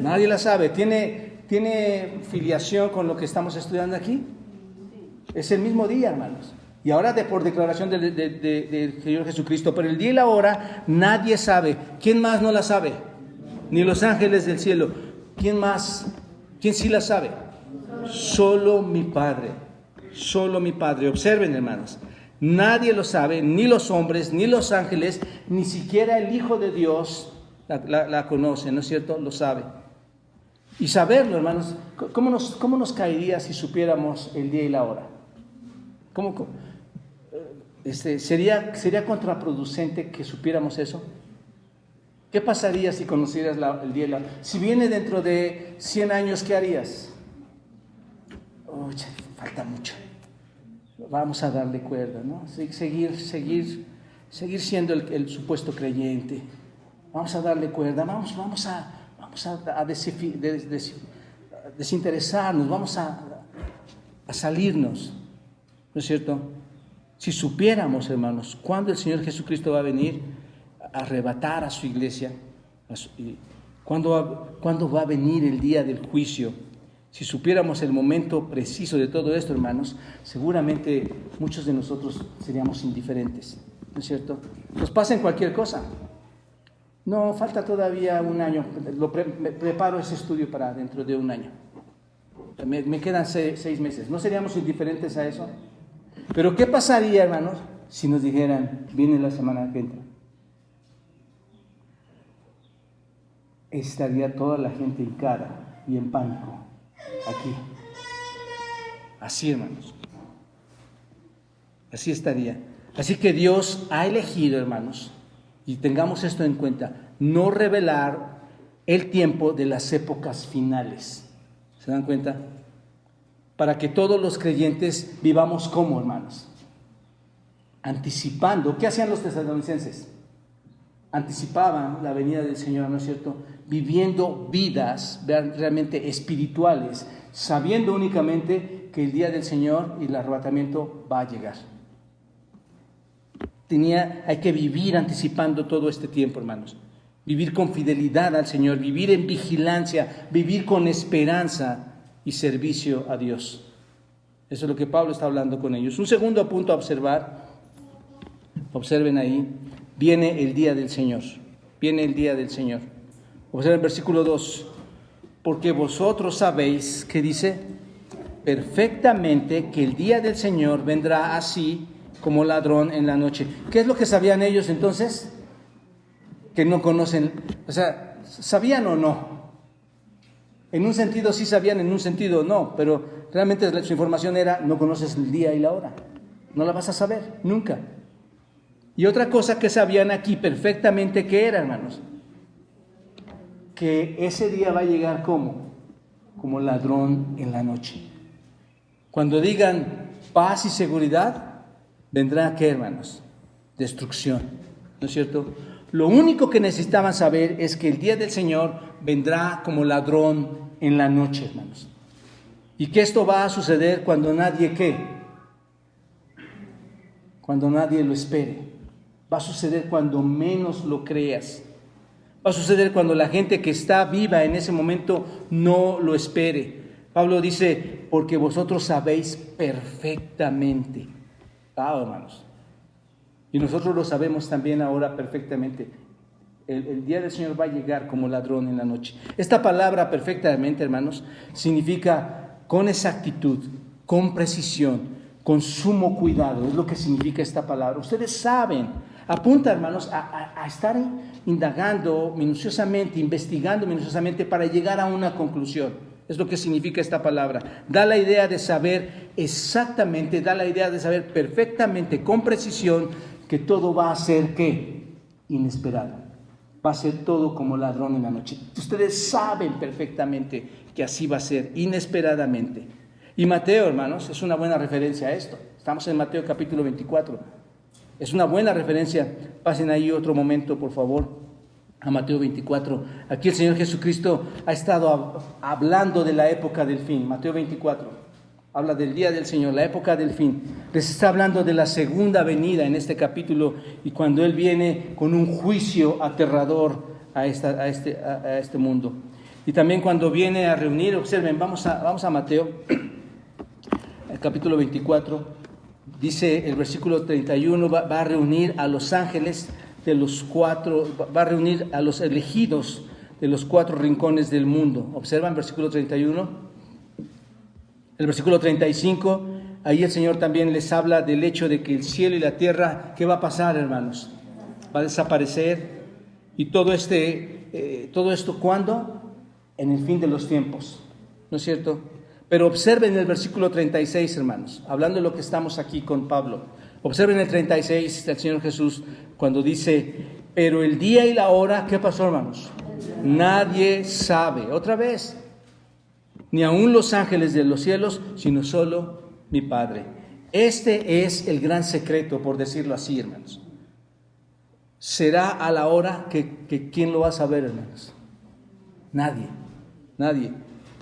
Nadie la sabe. ¿Tiene filiación con lo que estamos estudiando aquí? Es el mismo día, hermanos. Y ahora por declaración del Señor Jesucristo, pero el día y la hora nadie sabe. ¿Quién más no la sabe? Ni los ángeles del cielo. ¿Quién más? ¿Quién sí la sabe? Solo mi Padre. Solo mi Padre. Observen, hermanos. Nadie lo sabe, ni los hombres, ni los ángeles, ni siquiera el Hijo de Dios la conoce, ¿no es cierto? Lo sabe. Y saberlo, hermanos, ¿cómo nos caería si supiéramos el día y la hora? ¿Sería contraproducente que supiéramos eso? ¿Qué pasaría si conocieras el día y la hora? Si viene dentro de 100 años, ¿qué harías? Oye, falta mucho. Vamos a darle cuerda, ¿no? Seguir siendo el supuesto creyente. Vamos a darle cuerda, vamos a desinteresarnos, vamos a salirnos, ¿no es cierto? Si supiéramos, hermanos, cuándo el Señor Jesucristo va a venir a arrebatar a su iglesia, cuándo va a venir el día del juicio, si supiéramos el momento preciso de todo esto, hermanos, seguramente muchos de nosotros seríamos indiferentes, ¿no es cierto? Nos pasa en cualquier cosa. No, falta todavía un año, preparo ese estudio para dentro de un año. Me quedan 6 meses. ¿No seríamos indiferentes a eso? Pero ¿qué pasaría, hermanos, si nos dijeran, viene la semana que entra? Estaría toda la gente en cara y en pánico. Aquí. Así, hermanos. Así estaría. Así que Dios ha elegido, hermanos, y tengamos esto en cuenta, no revelar el tiempo de las épocas finales. ¿Se dan cuenta? Para que todos los creyentes vivamos como, hermanos. Anticipando. ¿Qué hacían los tesalonicenses? Anticipaban la venida del Señor, ¿no es cierto? Viviendo vidas realmente espirituales, sabiendo únicamente que el día del Señor y el arrebatamiento va a llegar. Hay que vivir anticipando todo este tiempo, hermanos. Vivir con fidelidad al Señor, vivir en vigilancia, vivir con esperanza y servicio a Dios. Eso es lo que Pablo está hablando con ellos. Un segundo punto a observar. Observen ahí. Viene el día del Señor. Viene el día del Señor. Observen el versículo 2. Porque vosotros sabéis, ¿qué dice? Perfectamente que el día del Señor vendrá así como ladrón en la noche. ¿Qué es lo que sabían ellos entonces? Que no conocen, o sea, ¿sabían o no? En un sentido sí sabían, en un sentido no, pero realmente su información era, no conoces el día y la hora. No la vas a saber, nunca. Y otra cosa que sabían aquí perfectamente que era, hermanos, que ese día va a llegar como ladrón en la noche. Cuando digan paz y seguridad, vendrá ¿qué, hermanos? Destrucción, ¿no es cierto? Lo único que necesitaban saber es que el día del Señor vendrá como ladrón en la noche, hermanos. Y que esto va a suceder cuando nadie ¿qué? Cuando nadie lo espere. Va a suceder cuando menos lo creas. Va a suceder cuando la gente que está viva en ese momento no lo espere. Pablo dice, porque vosotros sabéis perfectamente. Hermanos. Y nosotros lo sabemos también ahora perfectamente. El día del Señor va a llegar como ladrón en la noche. Esta palabra perfectamente, hermanos, significa con exactitud, con precisión, con sumo cuidado. Es lo que significa esta palabra. Ustedes saben, apunta, hermanos, a estar indagando minuciosamente, investigando minuciosamente para llegar a una conclusión. Es lo que significa esta palabra. Da la idea de saber exactamente, da la idea de saber perfectamente, con precisión, que todo va a ser ¿qué? Inesperado. Va a ser todo como ladrón en la noche. Ustedes saben perfectamente que así va a ser, inesperadamente. Y Mateo, hermanos, es una buena referencia a esto. Estamos en Mateo capítulo 24. Es una buena referencia. Pasen ahí otro momento, por favor, a Mateo 24. Aquí el Señor Jesucristo ha estado hablando de la época del fin. Mateo 24 habla del día del Señor, la época del fin. Les está hablando de la segunda venida en este capítulo, y cuando Él viene con un juicio aterrador a este mundo. Y también cuando viene a reunir, observen, vamos a Mateo, el capítulo 24, dice el versículo 31, va a reunir a los ángeles de los cuatro, va a reunir a los elegidos de los cuatro rincones del mundo. Observan versículo 31. El versículo 35, ahí el Señor también les habla del hecho de que el cielo y la tierra, ¿qué va a pasar, hermanos? Va a desaparecer. Y todo esto, ¿cuándo? En el fin de los tiempos, ¿no es cierto? Pero observen el versículo 36, hermanos, hablando de lo que estamos aquí con Pablo. Observen el 36 del Señor Jesús cuando dice, pero el día y la hora, ¿qué pasó, hermanos? Nadie sabe. Otra vez, ni aun los ángeles de los cielos, sino solo mi Padre. Este es el gran secreto, por decirlo así, hermanos. Será a la hora que ¿quién lo va a saber, hermanos? Nadie.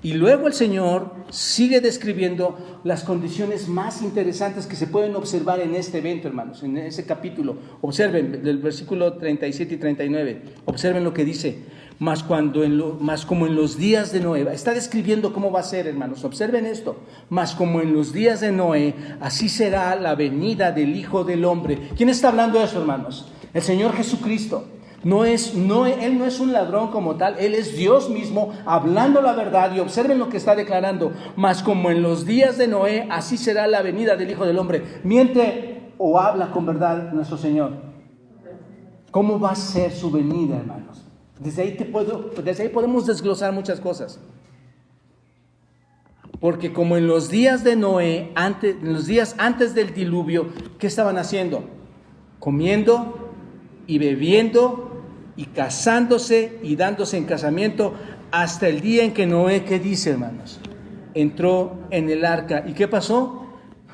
Y luego el Señor sigue describiendo las condiciones más interesantes que se pueden observar en este evento, hermanos, en ese capítulo. Observen del versículo 37 y 39. Observen lo que dice. Más como en los días de Noé. Está describiendo cómo va a ser, hermanos. Observen esto. Más como en los días de Noé, así será la venida del Hijo del Hombre. ¿Quién está hablando de eso, hermanos? El Señor Jesucristo. Él no es un ladrón como tal. Él es Dios mismo hablando la verdad. Y observen lo que está declarando. Más como en los días de Noé, así será la venida del Hijo del Hombre. ¿Miente o habla con verdad nuestro Señor? ¿Cómo va a ser su venida, hermanos? Desde ahí podemos desglosar muchas cosas. Porque como en los días de Noé, en los días antes del diluvio, ¿qué estaban haciendo? Comiendo y bebiendo y casándose y dándose en casamiento hasta el día en que Noé, ¿qué dice, hermanos? Entró en el arca. ¿Y qué pasó?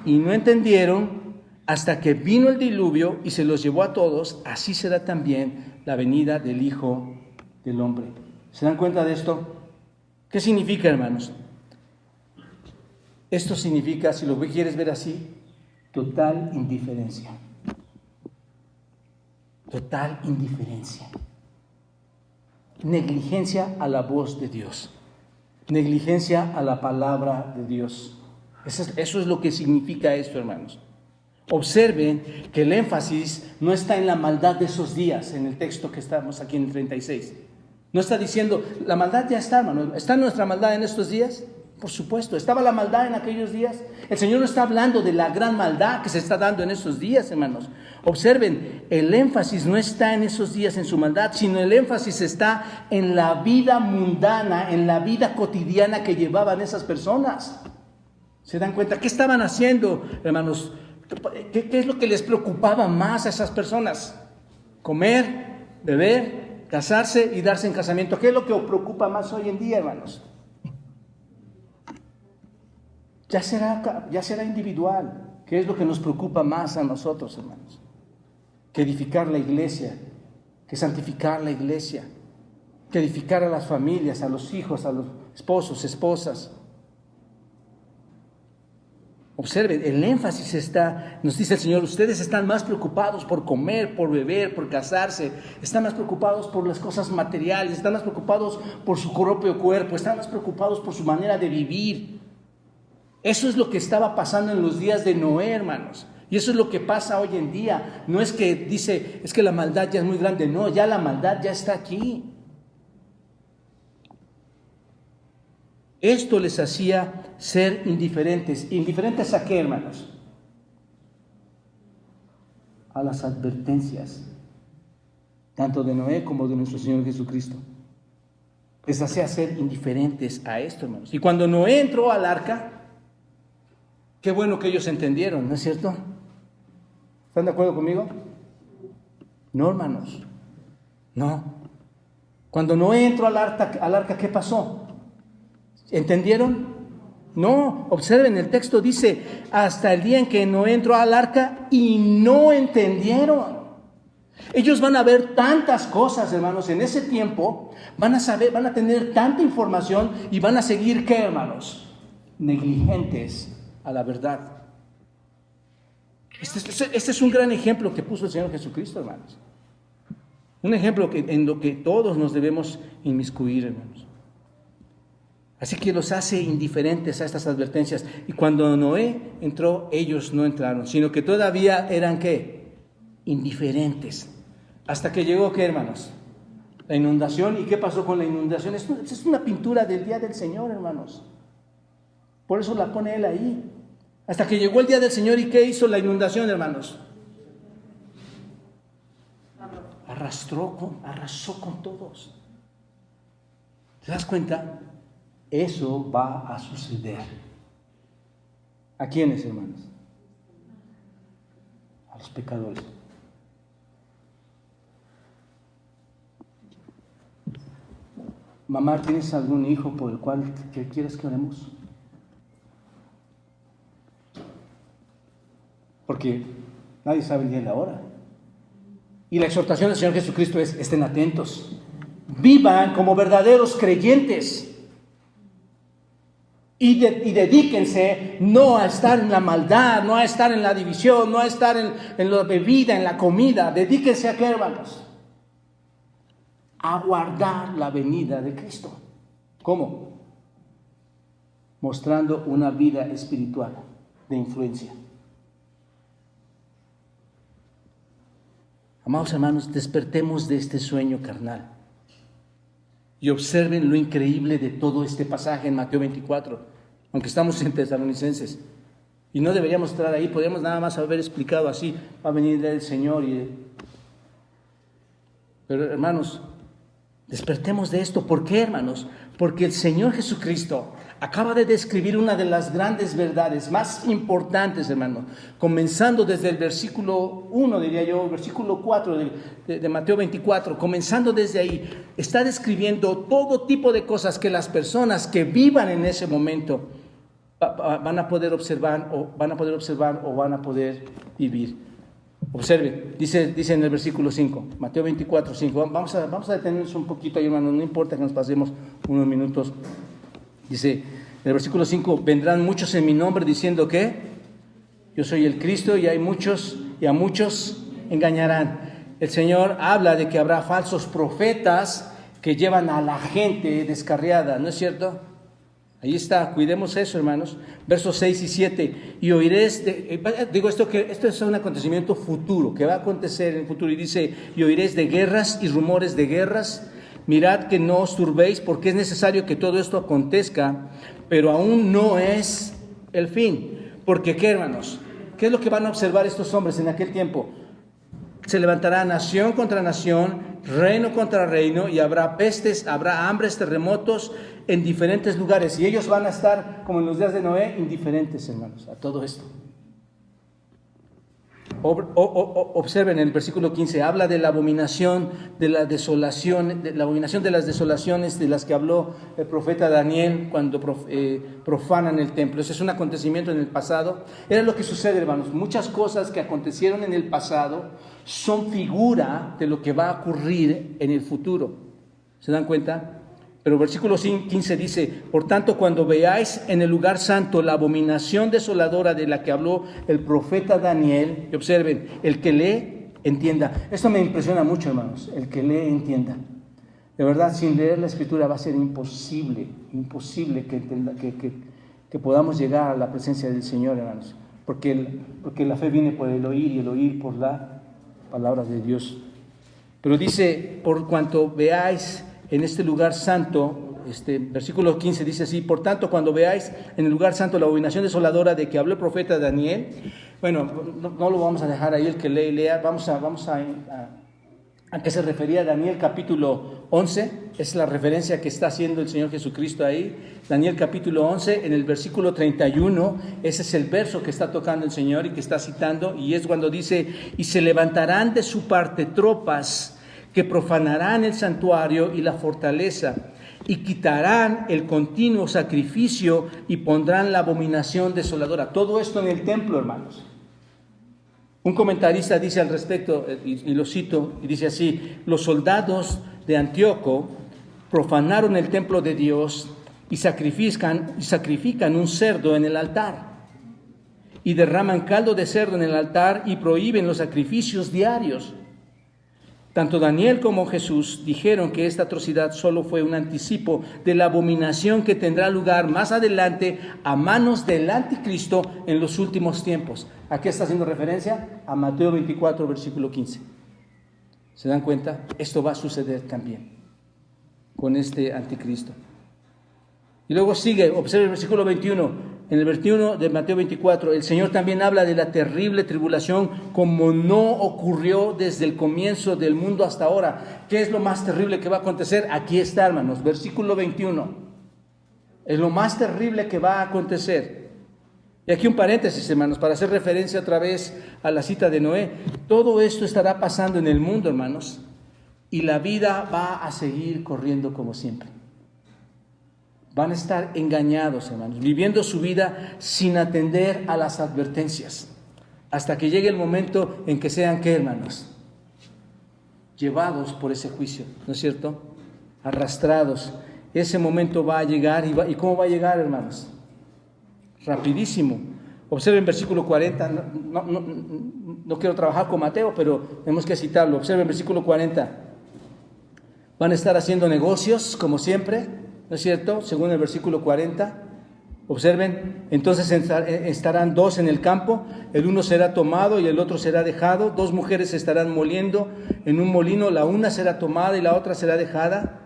Y no entendieron hasta que vino el diluvio y se los llevó a todos. Así será también la venida del Hijo del Hombre. ¿Se dan cuenta de esto? ¿Qué significa, hermanos? Esto significa, si lo quieres ver así, total indiferencia. Total indiferencia. Negligencia a la voz de Dios. Negligencia a la palabra de Dios. Eso es lo que significa esto, hermanos. Observen que el énfasis no está en la maldad de esos días, en el texto que estamos aquí en el 36. No está diciendo, la maldad ya está, hermano. ¿Está nuestra maldad en estos días? Por supuesto, ¿estaba la maldad en aquellos días? El Señor no está hablando de la gran maldad que se está dando en estos días, hermanos. Observen, el énfasis no está en esos días, en su maldad, sino el énfasis está en la vida mundana, en la vida cotidiana que llevaban esas personas. ¿Se dan cuenta? ¿Qué estaban haciendo, hermanos? ¿Qué es lo que les preocupaba más a esas personas? Comer, beber, casarse y darse en casamiento. ¿Qué es lo que os preocupa más hoy en día, hermanos? Ya será individual. ¿Qué es lo que nos preocupa más a nosotros, hermanos? Que edificar la iglesia, que santificar la iglesia, que edificar a las familias, a los hijos, a los esposos, esposas. Observen, el énfasis nos dice el Señor, ustedes están más preocupados por comer, por beber, por casarse, están más preocupados por las cosas materiales, están más preocupados por su propio cuerpo, están más preocupados por su manera de vivir. Eso es lo que estaba pasando en los días de Noé, hermanos. Y eso es lo que pasa hoy en día. No es que dice, es que la maldad ya es muy grande. No, ya la maldad ya está aquí. Esto les hacía ser indiferentes. ¿Indiferentes a qué, hermanos? A las advertencias, tanto de Noé como de nuestro Señor Jesucristo. Les hacía ser indiferentes a esto, hermanos. Y cuando Noé entró al arca, qué bueno que ellos entendieron, ¿no es cierto? ¿Están de acuerdo conmigo? No, hermanos. No. Cuando Noé entró al arca, ¿qué pasó? ¿Entendieron? No. Observen, el texto dice, hasta el día en que Noé entró al arca y no entendieron. Ellos van a ver tantas cosas, hermanos, en ese tiempo, van a tener tanta información y van a seguir, ¿qué, hermanos? Negligentes a la verdad. Este es un gran ejemplo que puso el Señor Jesucristo, hermanos. Un ejemplo en lo que todos nos debemos inmiscuir, hermanos. Así que los hace indiferentes a estas advertencias. Y cuando Noé entró, ellos no entraron, sino que todavía eran, ¿qué? Indiferentes. Hasta que llegó, ¿qué, hermanos? La inundación. ¿Y qué pasó con la inundación? Es una pintura del día del Señor, hermanos. Por eso la pone él ahí. Hasta que llegó el día del Señor, ¿y qué hizo la inundación, hermanos? Arrasó con todos. ¿Te das cuenta? Eso va a suceder. ¿A quiénes, hermanos? A los pecadores. Mamá, ¿tienes algún hijo por el cual quieres que oremos? Porque nadie sabe el día y la hora. Y la exhortación del Señor Jesucristo es: estén atentos, vivan como verdaderos creyentes y dedíquense no a estar en la maldad, no a estar en la división, no a estar en la bebida, en la comida. Dedíquense a qué, hermanos? A guardar la venida de Cristo. ¿Cómo? Mostrando una vida espiritual de influencia. Amados hermanos, despertemos de este sueño carnal y observen lo increíble de todo este pasaje en Mateo 24, aunque estamos en Tesalonicenses. Y no deberíamos estar ahí, podríamos nada más haber explicado así: va a venir el Señor. Pero hermanos, despertemos de esto. ¿Por qué, hermanos? Porque el Señor Jesucristo acaba de describir una de las grandes verdades más importantes, hermano, comenzando desde el versículo 1, diría yo, versículo 4 de Mateo 24, comenzando desde ahí, está describiendo todo tipo de cosas que las personas que vivan en ese momento van a poder observar o van a poder vivir. Observe, dice en el versículo 5, Mateo 24, 5, vamos a detenernos un poquito ahí, hermano, no importa que nos pasemos unos minutos. Dice en el versículo 5: vendrán muchos en mi nombre diciendo que yo soy el Cristo, y a muchos engañarán. El Señor habla de que habrá falsos profetas que llevan a la gente descarriada, ¿no es cierto? Ahí está, cuidemos eso, hermanos. Versos 6 y 7. Y oiréis, esto es un acontecimiento futuro, que va a acontecer en el futuro. Y dice: y oiréis de guerras y rumores de guerras. Mirad que no os turbéis, porque es necesario que todo esto acontezca, pero aún no es el fin. Porque, ¿qué, hermanos? ¿Qué es lo que van a observar estos hombres en aquel tiempo? Se levantará nación contra nación, reino contra reino, y habrá pestes, habrá hambres, terremotos en diferentes lugares. Y ellos van a estar, como en los días de Noé, indiferentes, hermanos, a todo esto. Observen el versículo 15, habla de la abominación de la desolación, de la abominación de las desolaciones de las que habló el profeta Daniel cuando profanan el templo. Ese es un acontecimiento en el pasado. Era lo que sucede, hermanos. Muchas cosas que acontecieron en el pasado son figura de lo que va a ocurrir en el futuro. ¿Se dan cuenta? Pero versículo 15 dice, por tanto, cuando veáis en el lugar santo la abominación desoladora de la que habló el profeta Daniel, y observen, el que lee, entienda. Esto me impresiona mucho, hermanos, el que lee, entienda. De verdad, sin leer la Escritura va a ser imposible que podamos llegar a la presencia del Señor, hermanos. Porque la fe viene por el oír y el oír por la palabra de Dios. Pero dice, por cuanto veáis en este lugar santo, versículo 15 dice así, por tanto, cuando veáis en el lugar santo la abominación desoladora de que habló el profeta Daniel, bueno, no lo vamos a dejar ahí, el que lea, vamos a qué se refería Daniel capítulo 11, es la referencia que está haciendo el Señor Jesucristo ahí, Daniel capítulo 11, en el versículo 31, ese es el verso que está tocando el Señor y que está citando, y es cuando dice, y se levantarán de su parte tropas que profanarán el santuario y la fortaleza, y quitarán el continuo sacrificio y pondrán la abominación desoladora. Todo esto en el templo, hermanos. Un comentarista dice al respecto, y lo cito, y dice así, los soldados de Antíoco profanaron el templo de Dios y sacrifican un cerdo en el altar, y derraman caldo de cerdo en el altar y prohíben los sacrificios diarios. Tanto Daniel como Jesús dijeron que esta atrocidad solo fue un anticipo de la abominación que tendrá lugar más adelante a manos del anticristo en los últimos tiempos. ¿A qué está haciendo referencia? A Mateo 24, versículo 15. ¿Se dan cuenta? Esto va a suceder también con este anticristo. Y luego sigue, observe el versículo 21. En el 21 de Mateo 24, el Señor también habla de la terrible tribulación como no ocurrió desde el comienzo del mundo hasta ahora. ¿Qué es lo más terrible que va a acontecer? Aquí está, hermanos, versículo 21. Es lo más terrible que va a acontecer. Y aquí un paréntesis, hermanos, para hacer referencia otra vez a la cita de Noé. Todo esto estará pasando en el mundo, hermanos, y la vida va a seguir corriendo como siempre. Van a estar engañados, hermanos, viviendo su vida sin atender a las advertencias, hasta que llegue el momento en que sean, ¿qué, hermanos? Llevados por ese juicio, ¿no es cierto? Arrastrados. Ese momento va a llegar, ¿y cómo va a llegar, hermanos? Rapidísimo. Observen versículo 40, no quiero trabajar con Mateo, pero tenemos que citarlo. Observen versículo 40. Van a estar haciendo negocios, como siempre, ¿no es cierto? Según el versículo 40, observen, entonces estarán dos en el campo, el uno será tomado y el otro será dejado, dos mujeres estarán moliendo en un molino, la una será tomada y la otra será dejada.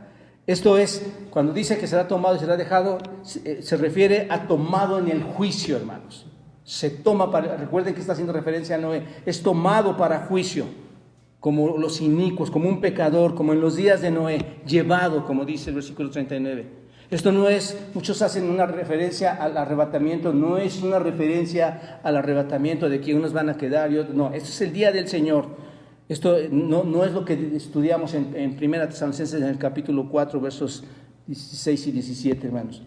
Esto es, cuando dice que será tomado y será dejado, se refiere a tomado en el juicio, hermanos. Se toma recuerden que está haciendo referencia a Noé, es tomado para juicio, como los inicuos, como un pecador, como en los días de Noé, llevado, como dice el versículo 39. Esto no es, muchos hacen una referencia al arrebatamiento, no es una referencia al arrebatamiento de que unos van a quedar y otros, no, esto es el día del Señor. Esto no es lo que estudiamos en 1 Tesalonicenses en el capítulo 4, versos 16 y 17, hermanos.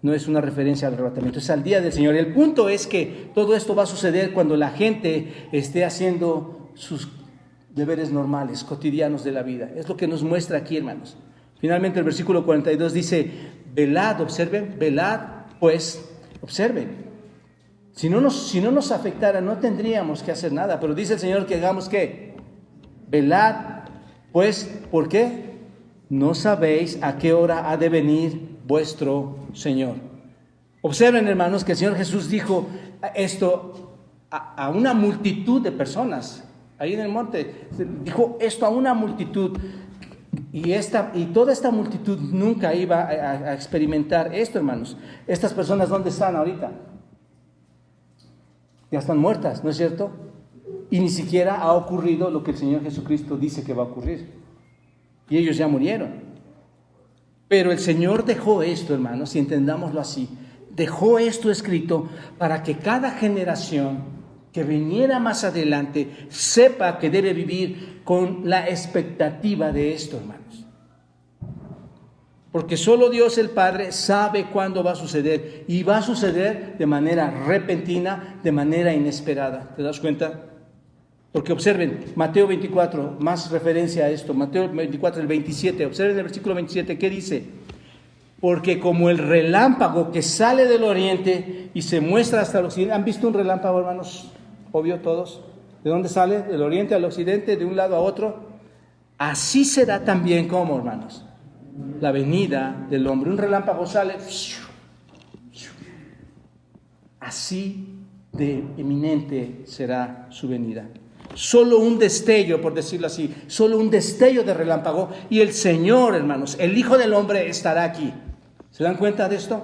No es una referencia al arrebatamiento, es al día del Señor. El punto es que todo esto va a suceder cuando la gente esté haciendo sus deberes normales, cotidianos de la vida. Es lo que nos muestra aquí, hermanos. Finalmente el versículo 42 dice, velad, observen, velad, pues, observen. Si no nos afectara, no tendríamos que hacer nada, pero dice el Señor que hagamos ¿qué? Velad, pues, ¿por qué? No sabéis a qué hora ha de venir vuestro Señor. Observen, hermanos, que el Señor Jesús dijo esto a una multitud de personas. Ahí en el monte, dijo esto a una multitud, y toda esta multitud nunca iba a experimentar esto, hermanos. Estas personas, ¿dónde están ahorita? Ya están muertas, ¿no es cierto? Y ni siquiera ha ocurrido lo que el Señor Jesucristo dice que va a ocurrir. Y ellos ya murieron. Pero el Señor dejó esto, hermanos, y entendámoslo así, dejó esto escrito para que cada generación que viniera más adelante, sepa que debe vivir con la expectativa de esto, hermanos. Porque solo Dios el Padre sabe cuándo va a suceder, y va a suceder de manera repentina, de manera inesperada. ¿Te das cuenta? Porque observen, Mateo 24, más referencia a esto, Mateo 24, el 27, observen el versículo 27, ¿qué dice? Porque como el relámpago que sale del oriente y se muestra hasta el occidente. ¿Han visto un relámpago, hermanos? Obvio todos. ¿De dónde sale? Del oriente al occidente, de un lado a otro. Así será también como, hermanos, la venida del hombre. Un relámpago sale, así de eminente será su venida. Solo un destello, por decirlo así, solo un destello de relámpago, y el Señor, hermanos, el Hijo del Hombre, estará aquí. ¿Se dan cuenta de esto?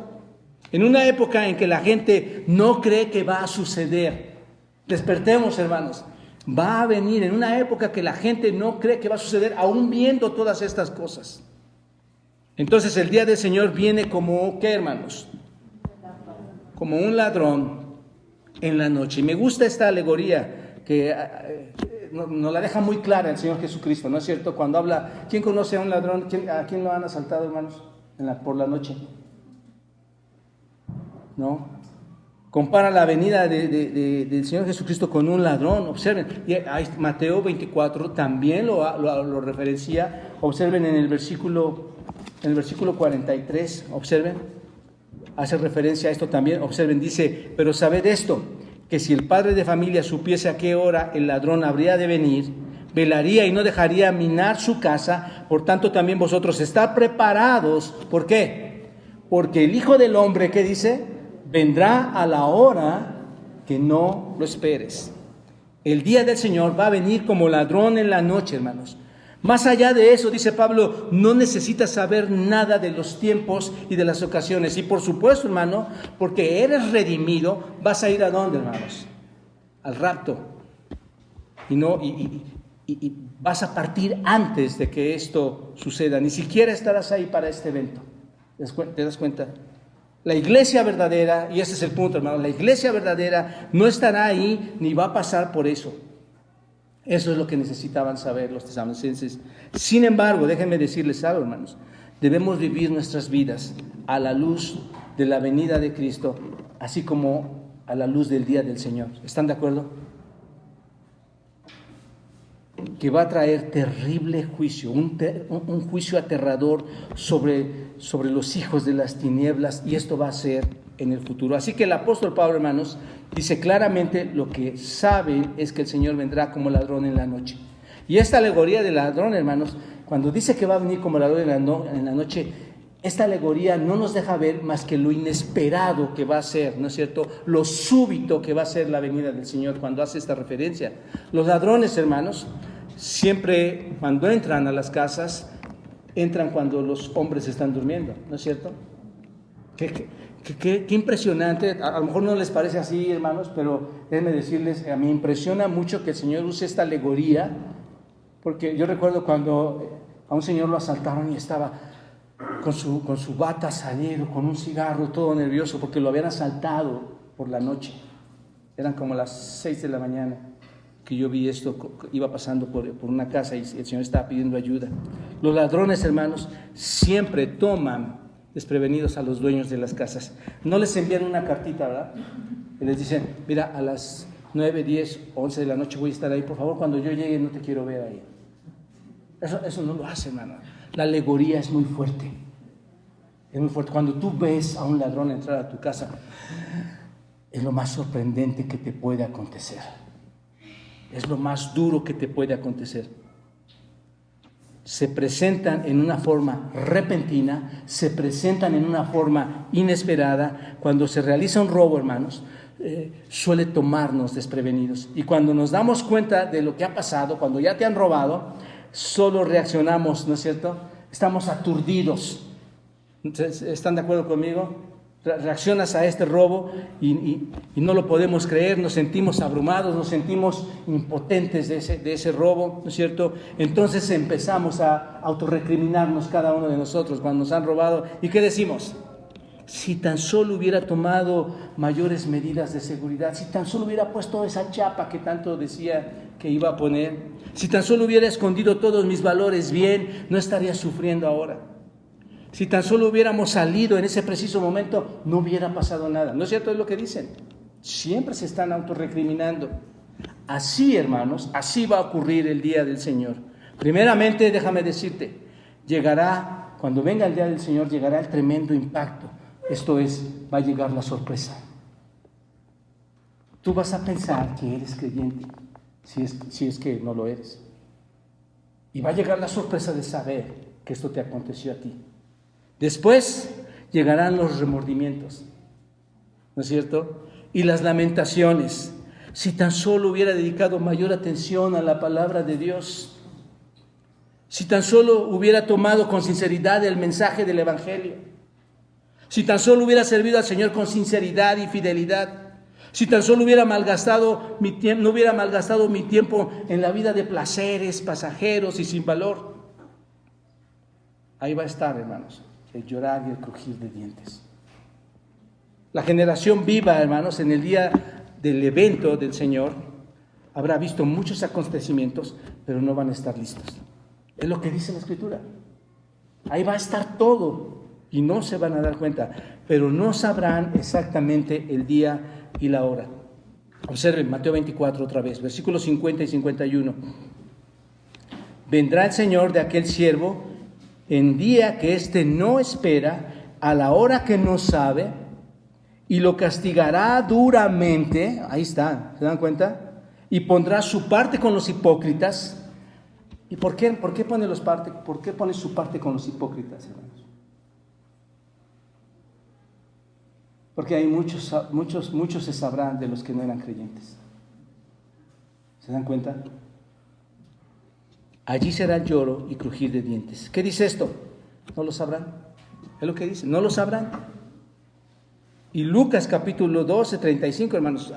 En una época en que la gente no cree que va a suceder. Despertemos, hermanos. Va a venir en una época que la gente no cree que va a suceder, aún viendo todas estas cosas. Entonces el día del Señor viene como, ¿qué, hermanos? Como un ladrón en la noche. Y me gusta esta alegoría que nos la deja muy clara el Señor Jesucristo, ¿no es cierto? Cuando habla, ¿quién conoce a un ladrón? ¿A quién lo han asaltado, hermanos? Por la noche. ¿No? Compara la venida del Señor Jesucristo con un ladrón. Observen, y Mateo 24 también lo referencia. Observen en el versículo 43, observen, hace referencia a esto también. Observen, dice, pero sabed esto, que si el padre de familia supiese a qué hora el ladrón habría de venir, velaría y no dejaría minar su casa. Por tanto también vosotros estad preparados. ¿Por qué? Porque el Hijo del Hombre, ¿qué dice? Vendrá a la hora que no lo esperes. El día del Señor va a venir como ladrón en la noche, hermanos. Más allá de eso, dice Pablo, no necesitas saber nada de los tiempos y de las ocasiones. Y por supuesto, hermano, porque eres redimido, vas a ir ¿a dónde, hermanos? Al rapto. Y vas a partir antes de que esto suceda. Ni siquiera estarás ahí para este evento. ¿Te das cuenta? La iglesia verdadera, y ese es el punto, hermano, la iglesia verdadera no estará ahí ni va a pasar por eso. Eso es lo que necesitaban saber los tesalonicenses. Sin embargo, déjenme decirles algo, hermanos. Debemos vivir nuestras vidas a la luz de la venida de Cristo, así como a la luz del día del Señor. ¿Están de acuerdo? Que va a traer terrible juicio, un juicio aterrador sobre los hijos de las tinieblas, y esto va a ser en el futuro. Así que el apóstol Pablo, hermanos, dice claramente lo que sabe es que el Señor vendrá como ladrón en la noche. Y esta alegoría del ladrón, hermanos, cuando dice que va a venir como ladrón en la noche, esta alegoría no nos deja ver más que lo inesperado que va a ser, ¿no es cierto? Lo súbito que va a ser la venida del Señor cuando hace esta referencia. Los ladrones, hermanos, siempre cuando entran a las casas, entran cuando los hombres están durmiendo, ¿no es cierto? Qué impresionante. A lo mejor no les parece así, hermanos, pero déjenme decirles, a mí me impresiona mucho que el Señor use esta alegoría, porque yo recuerdo cuando a un señor lo asaltaron y estaba con su bata salido, con un cigarro, todo nervioso, porque lo habían asaltado por la noche. Eran como las 6 de la mañana que yo vi esto, iba pasando por una casa y el Señor estaba pidiendo ayuda. Los ladrones, hermanos, siempre toman desprevenidos a los dueños de las casas. No les envían una cartita, ¿verdad? Y les dicen, mira, a las 9, 10, 11 de la noche voy a estar ahí, por favor, cuando yo llegue no te quiero ver ahí. Eso no lo hace, hermano. La alegoría es muy fuerte. Es muy fuerte. Cuando tú ves a un ladrón entrar a tu casa, es lo más sorprendente que te puede acontecer. Es lo más duro que te puede acontecer. Se presentan en una forma repentina, se presentan en una forma inesperada. Cuando se realiza un robo, hermanos, suele tomarnos desprevenidos. Y cuando nos damos cuenta de lo que ha pasado, cuando ya te han robado, solo reaccionamos, ¿no es cierto? Estamos aturdidos. ¿Están de acuerdo conmigo? Reaccionas a este robo y no lo podemos creer, nos sentimos abrumados, nos sentimos impotentes de ese robo, ¿no es cierto? Entonces empezamos a autorrecriminarnos cada uno de nosotros cuando nos han robado. ¿Y qué decimos? Si tan solo hubiera tomado mayores medidas de seguridad, si tan solo hubiera puesto esa chapa que tanto decía que iba a poner, si tan solo hubiera escondido todos mis valores bien, no estaría sufriendo ahora. Si tan solo hubiéramos salido en ese preciso momento, no hubiera pasado nada. ¿No es cierto? Es lo que dicen. Siempre se están autorrecriminando. Así, hermanos, así va a ocurrir el día del Señor. Primeramente, déjame decirte, llegará, cuando venga el día del Señor, llegará el tremendo impacto. Esto es, va a llegar la sorpresa. Tú vas a pensar que eres creyente, si es que no lo eres. Y va a llegar la sorpresa de saber que esto te aconteció a ti. Después llegarán los remordimientos, ¿no es cierto? Y las lamentaciones. Si tan solo hubiera dedicado mayor atención a la palabra de Dios, si tan solo hubiera tomado con sinceridad el mensaje del Evangelio, si tan solo hubiera servido al Señor con sinceridad y fidelidad, si tan solo hubiera malgastado mi tiempo, no hubiera malgastado mi tiempo en la vida de placeres pasajeros y sin valor, ahí va a estar, hermanos, el llorar y el crujir de dientes. La generación viva, hermanos, en el día del evento del Señor, habrá visto muchos acontecimientos, pero no van a estar listos. Es lo que dice la Escritura. Ahí va a estar todo y no se van a dar cuenta, pero no sabrán exactamente el día y la hora. Observen Mateo 24 otra vez, versículos 50 y 51. Vendrá el Señor de aquel siervo en día que éste no espera, a la hora que no sabe, y lo castigará duramente. Ahí está, ¿se dan cuenta? Y pondrá su parte con los hipócritas. ¿Y por qué pone su parte con los hipócritas, hermanos? Porque hay muchos se sabrán de los que no eran creyentes. ¿Se dan cuenta? Allí será el lloro y crujir de dientes. ¿Qué dice esto? No lo sabrán. Es lo que dice, no lo sabrán. Y Lucas capítulo 12, 35, hermanos,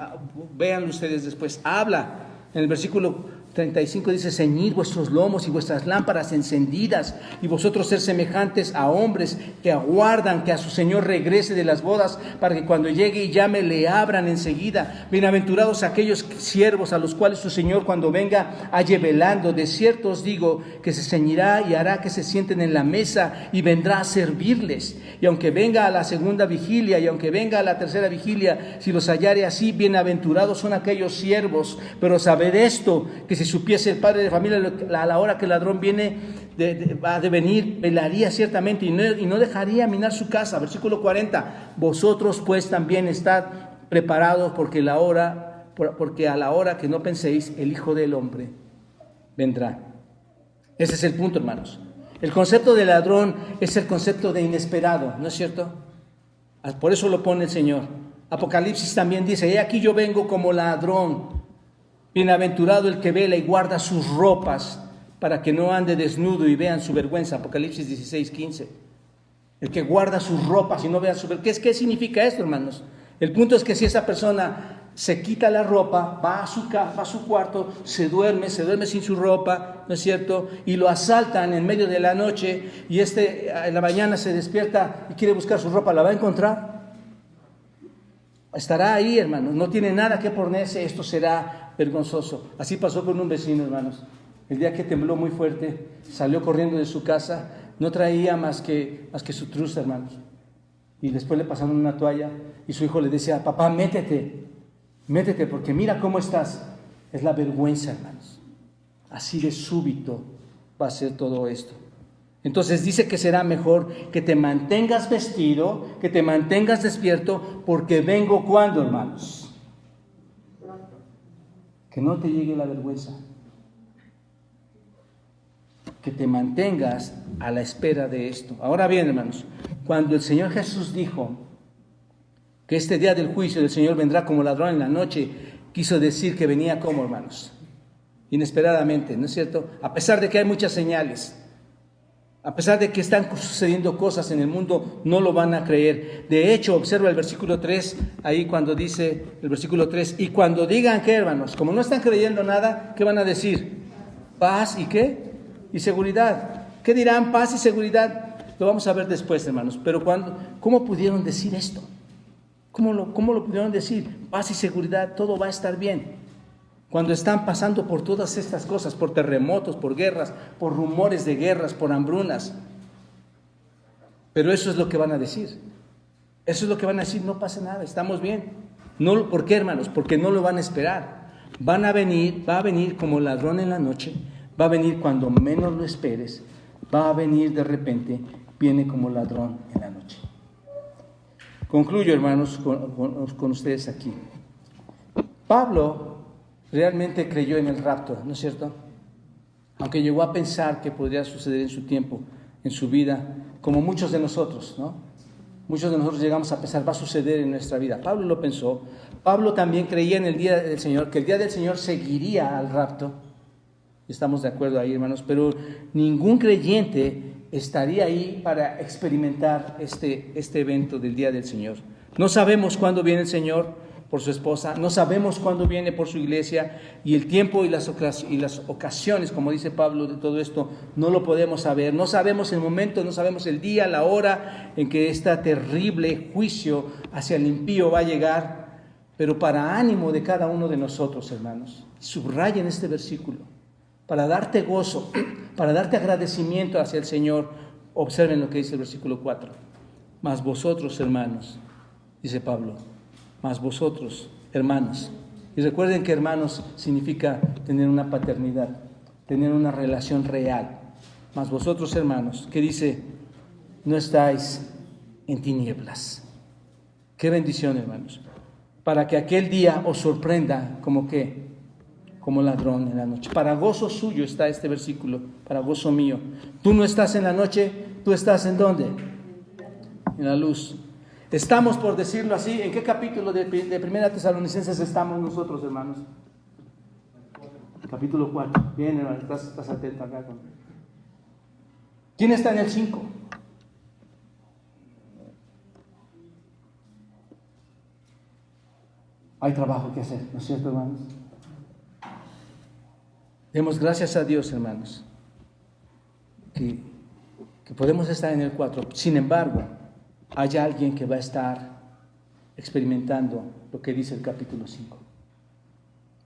véanlo ustedes después, habla en el versículo 35, dice: ceñid vuestros lomos y vuestras lámparas encendidas, y vosotros ser semejantes a hombres que aguardan que a su Señor regrese de las bodas, para que cuando llegue y llame le abran enseguida. Bienaventurados aquellos siervos a los cuales su Señor cuando venga halle velando. De cierto os digo que se ceñirá y hará que se sienten en la mesa y vendrá a servirles. Y aunque venga a la segunda vigilia y aunque venga a la tercera vigilia, si los hallare así, bienaventurados son aquellos siervos. Pero sabed esto, que si supiese el padre de familia a la hora que el ladrón viene va de venir, velaría ciertamente y no dejaría minar su casa. Versículo 40, vosotros pues también estad preparados, porque a la hora que no penséis, el Hijo del Hombre vendrá. Ese es el punto, hermanos. El concepto de ladrón es el concepto de inesperado, ¿no es cierto? Por eso lo pone el Señor. Apocalipsis también dice: he aquí yo vengo como ladrón. Bienaventurado el que vela y guarda sus ropas, para que no ande desnudo y vean su vergüenza. Apocalipsis 16, 15. El que guarda sus ropas y no vean su vergüenza. ¿Qué significa esto, hermanos? El punto es que si esa persona se quita la ropa, va a su cuarto, se duerme sin su ropa, ¿no es cierto? Y lo asaltan en medio de la noche, y en la mañana se despierta y quiere buscar su ropa, ¿la va a encontrar? Estará ahí, hermanos, no tiene nada que ponerse. Esto será vergonzoso. Así pasó con un vecino, hermanos. El día que tembló muy fuerte, salió corriendo de su casa, no traía más que su truza, hermanos. Y después le pasaron una toalla y su hijo le decía: papá, métete, porque mira cómo estás. Es la vergüenza, hermanos. Así de súbito va a ser todo esto. Entonces dice que será mejor que te mantengas vestido, que te mantengas despierto, porque vengo cuando, hermanos. Que no te llegue la vergüenza. Que te mantengas a la espera de esto. Ahora bien, hermanos, cuando el Señor Jesús dijo que este día del juicio del Señor vendrá como ladrón en la noche, quiso decir que venía como, hermanos, inesperadamente, ¿no es cierto? A pesar de que hay muchas señales, a pesar de que están sucediendo cosas en el mundo, no lo van a creer. De hecho, observa el versículo 3, ahí cuando dice el versículo 3, y cuando digan que, hermanos, como no están creyendo nada, ¿qué van a decir? Paz y ¿qué? Y seguridad. ¿Qué dirán? Paz y seguridad. Lo vamos a ver después, hermanos. Pero ¿cómo pudieron decir esto? ¿Cómo lo pudieron decir? Paz y seguridad, todo va a estar bien. Cuando están pasando por todas estas cosas, por terremotos, por guerras, por rumores de guerras, por hambrunas. Pero eso es lo que van a decir. Eso es lo que van a decir, no pasa nada, estamos bien. No, ¿por qué, hermanos? Porque no lo van a esperar. Va a venir como ladrón en la noche, va a venir cuando menos lo esperes, va a venir de repente, viene como ladrón en la noche. Concluyo, hermanos, con ustedes aquí. Pablo realmente creyó en el rapto, ¿no es cierto? Aunque llegó a pensar que podría suceder en su tiempo, en su vida, como muchos de nosotros, ¿no? Muchos de nosotros llegamos a pensar, va a suceder en nuestra vida. Pablo lo pensó. Pablo también creía en el día del Señor, que el día del Señor seguiría al rapto. Estamos de acuerdo ahí, hermanos, pero ningún creyente estaría ahí para experimentar este evento del día del Señor. No sabemos cuándo viene el Señor por su esposa, no sabemos cuándo viene por su iglesia, y el tiempo y las ocasiones, como dice Pablo, de todo esto, no lo podemos saber. No sabemos el momento, no sabemos el día, la hora en que este terrible juicio hacia el impío va a llegar, pero para ánimo de cada uno de nosotros, hermanos, subrayen este versículo, para darte gozo, para darte agradecimiento hacia el Señor. Observen lo que dice el versículo 4. Mas vosotros, hermanos, dice Pablo, mas vosotros, hermanos. Y recuerden que hermanos significa tener una paternidad, tener una relación real. Mas vosotros, hermanos, ¿qué dice? No estáis en tinieblas. Qué bendición, hermanos. Para que aquel día os sorprenda como ¿qué? Como ladrón en la noche. Para gozo suyo está este versículo, para gozo mío. Tú no estás en la noche, tú estás ¿en dónde? En la luz. Estamos, por decirlo así, ¿en qué capítulo de Primera Tesalonicenses estamos nosotros, hermanos? Capítulo 4. Bien, hermano, estás atento acá. ¿Quién está en el 5? Hay trabajo que hacer, ¿no es cierto, hermanos? Demos gracias a Dios, hermanos, que podemos estar en el 4. Sin embargo, hay alguien que va a estar experimentando lo que dice el capítulo 5.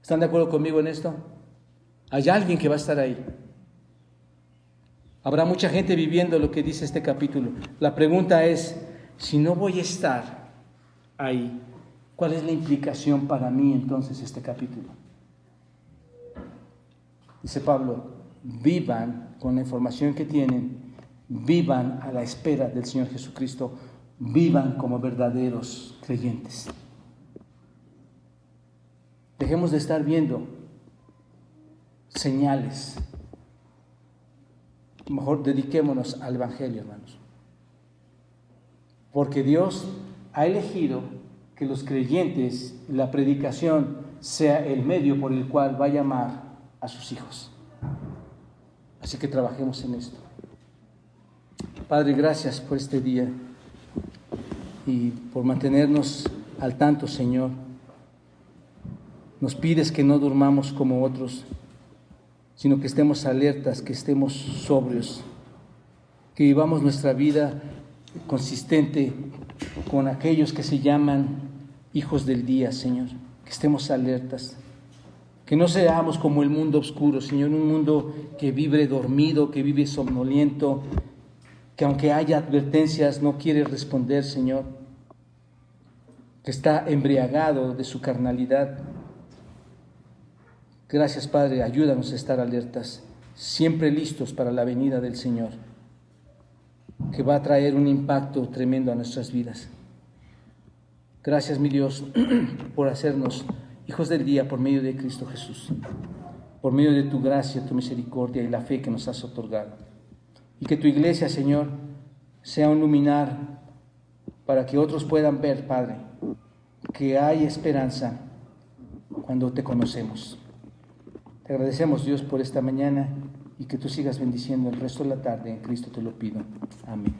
¿Están de acuerdo conmigo en esto? Hay alguien que va a estar ahí. Habrá mucha gente viviendo lo que dice este capítulo. La pregunta es, si no voy a estar ahí, ¿cuál es la implicación para mí entonces este capítulo? Dice Pablo, vivan con la información que tienen, vivan a la espera del Señor Jesucristo, vivan como verdaderos creyentes. Dejemos de estar viendo señales. Mejor dediquémonos al Evangelio, hermanos. Porque Dios ha elegido que los creyentes, la predicación, sea el medio por el cual va a llamar a sus hijos. Así que trabajemos en esto. Padre, gracias por este día y por mantenernos al tanto, Señor. Nos pides que no durmamos como otros, sino que estemos alertas, que estemos sobrios, que vivamos nuestra vida consistente con aquellos que se llaman hijos del día, Señor. Que estemos alertas, que no seamos como el mundo oscuro, Señor, un mundo que vive dormido, que vive somnoliento, que aunque haya advertencias no quiere responder, Señor, que está embriagado de su carnalidad. Gracias, Padre, ayúdanos a estar alertas, siempre listos para la venida del Señor, que va a traer un impacto tremendo a nuestras vidas. Gracias, mi Dios, por hacernos hijos del día por medio de Cristo Jesús, por medio de tu gracia, tu misericordia y la fe que nos has otorgado. Y que tu iglesia, Señor, sea un luminar para que otros puedan ver, Padre, que hay esperanza cuando te conocemos. Te agradecemos, Dios, por esta mañana y que tú sigas bendiciendo el resto de la tarde. En Cristo te lo pido. Amén.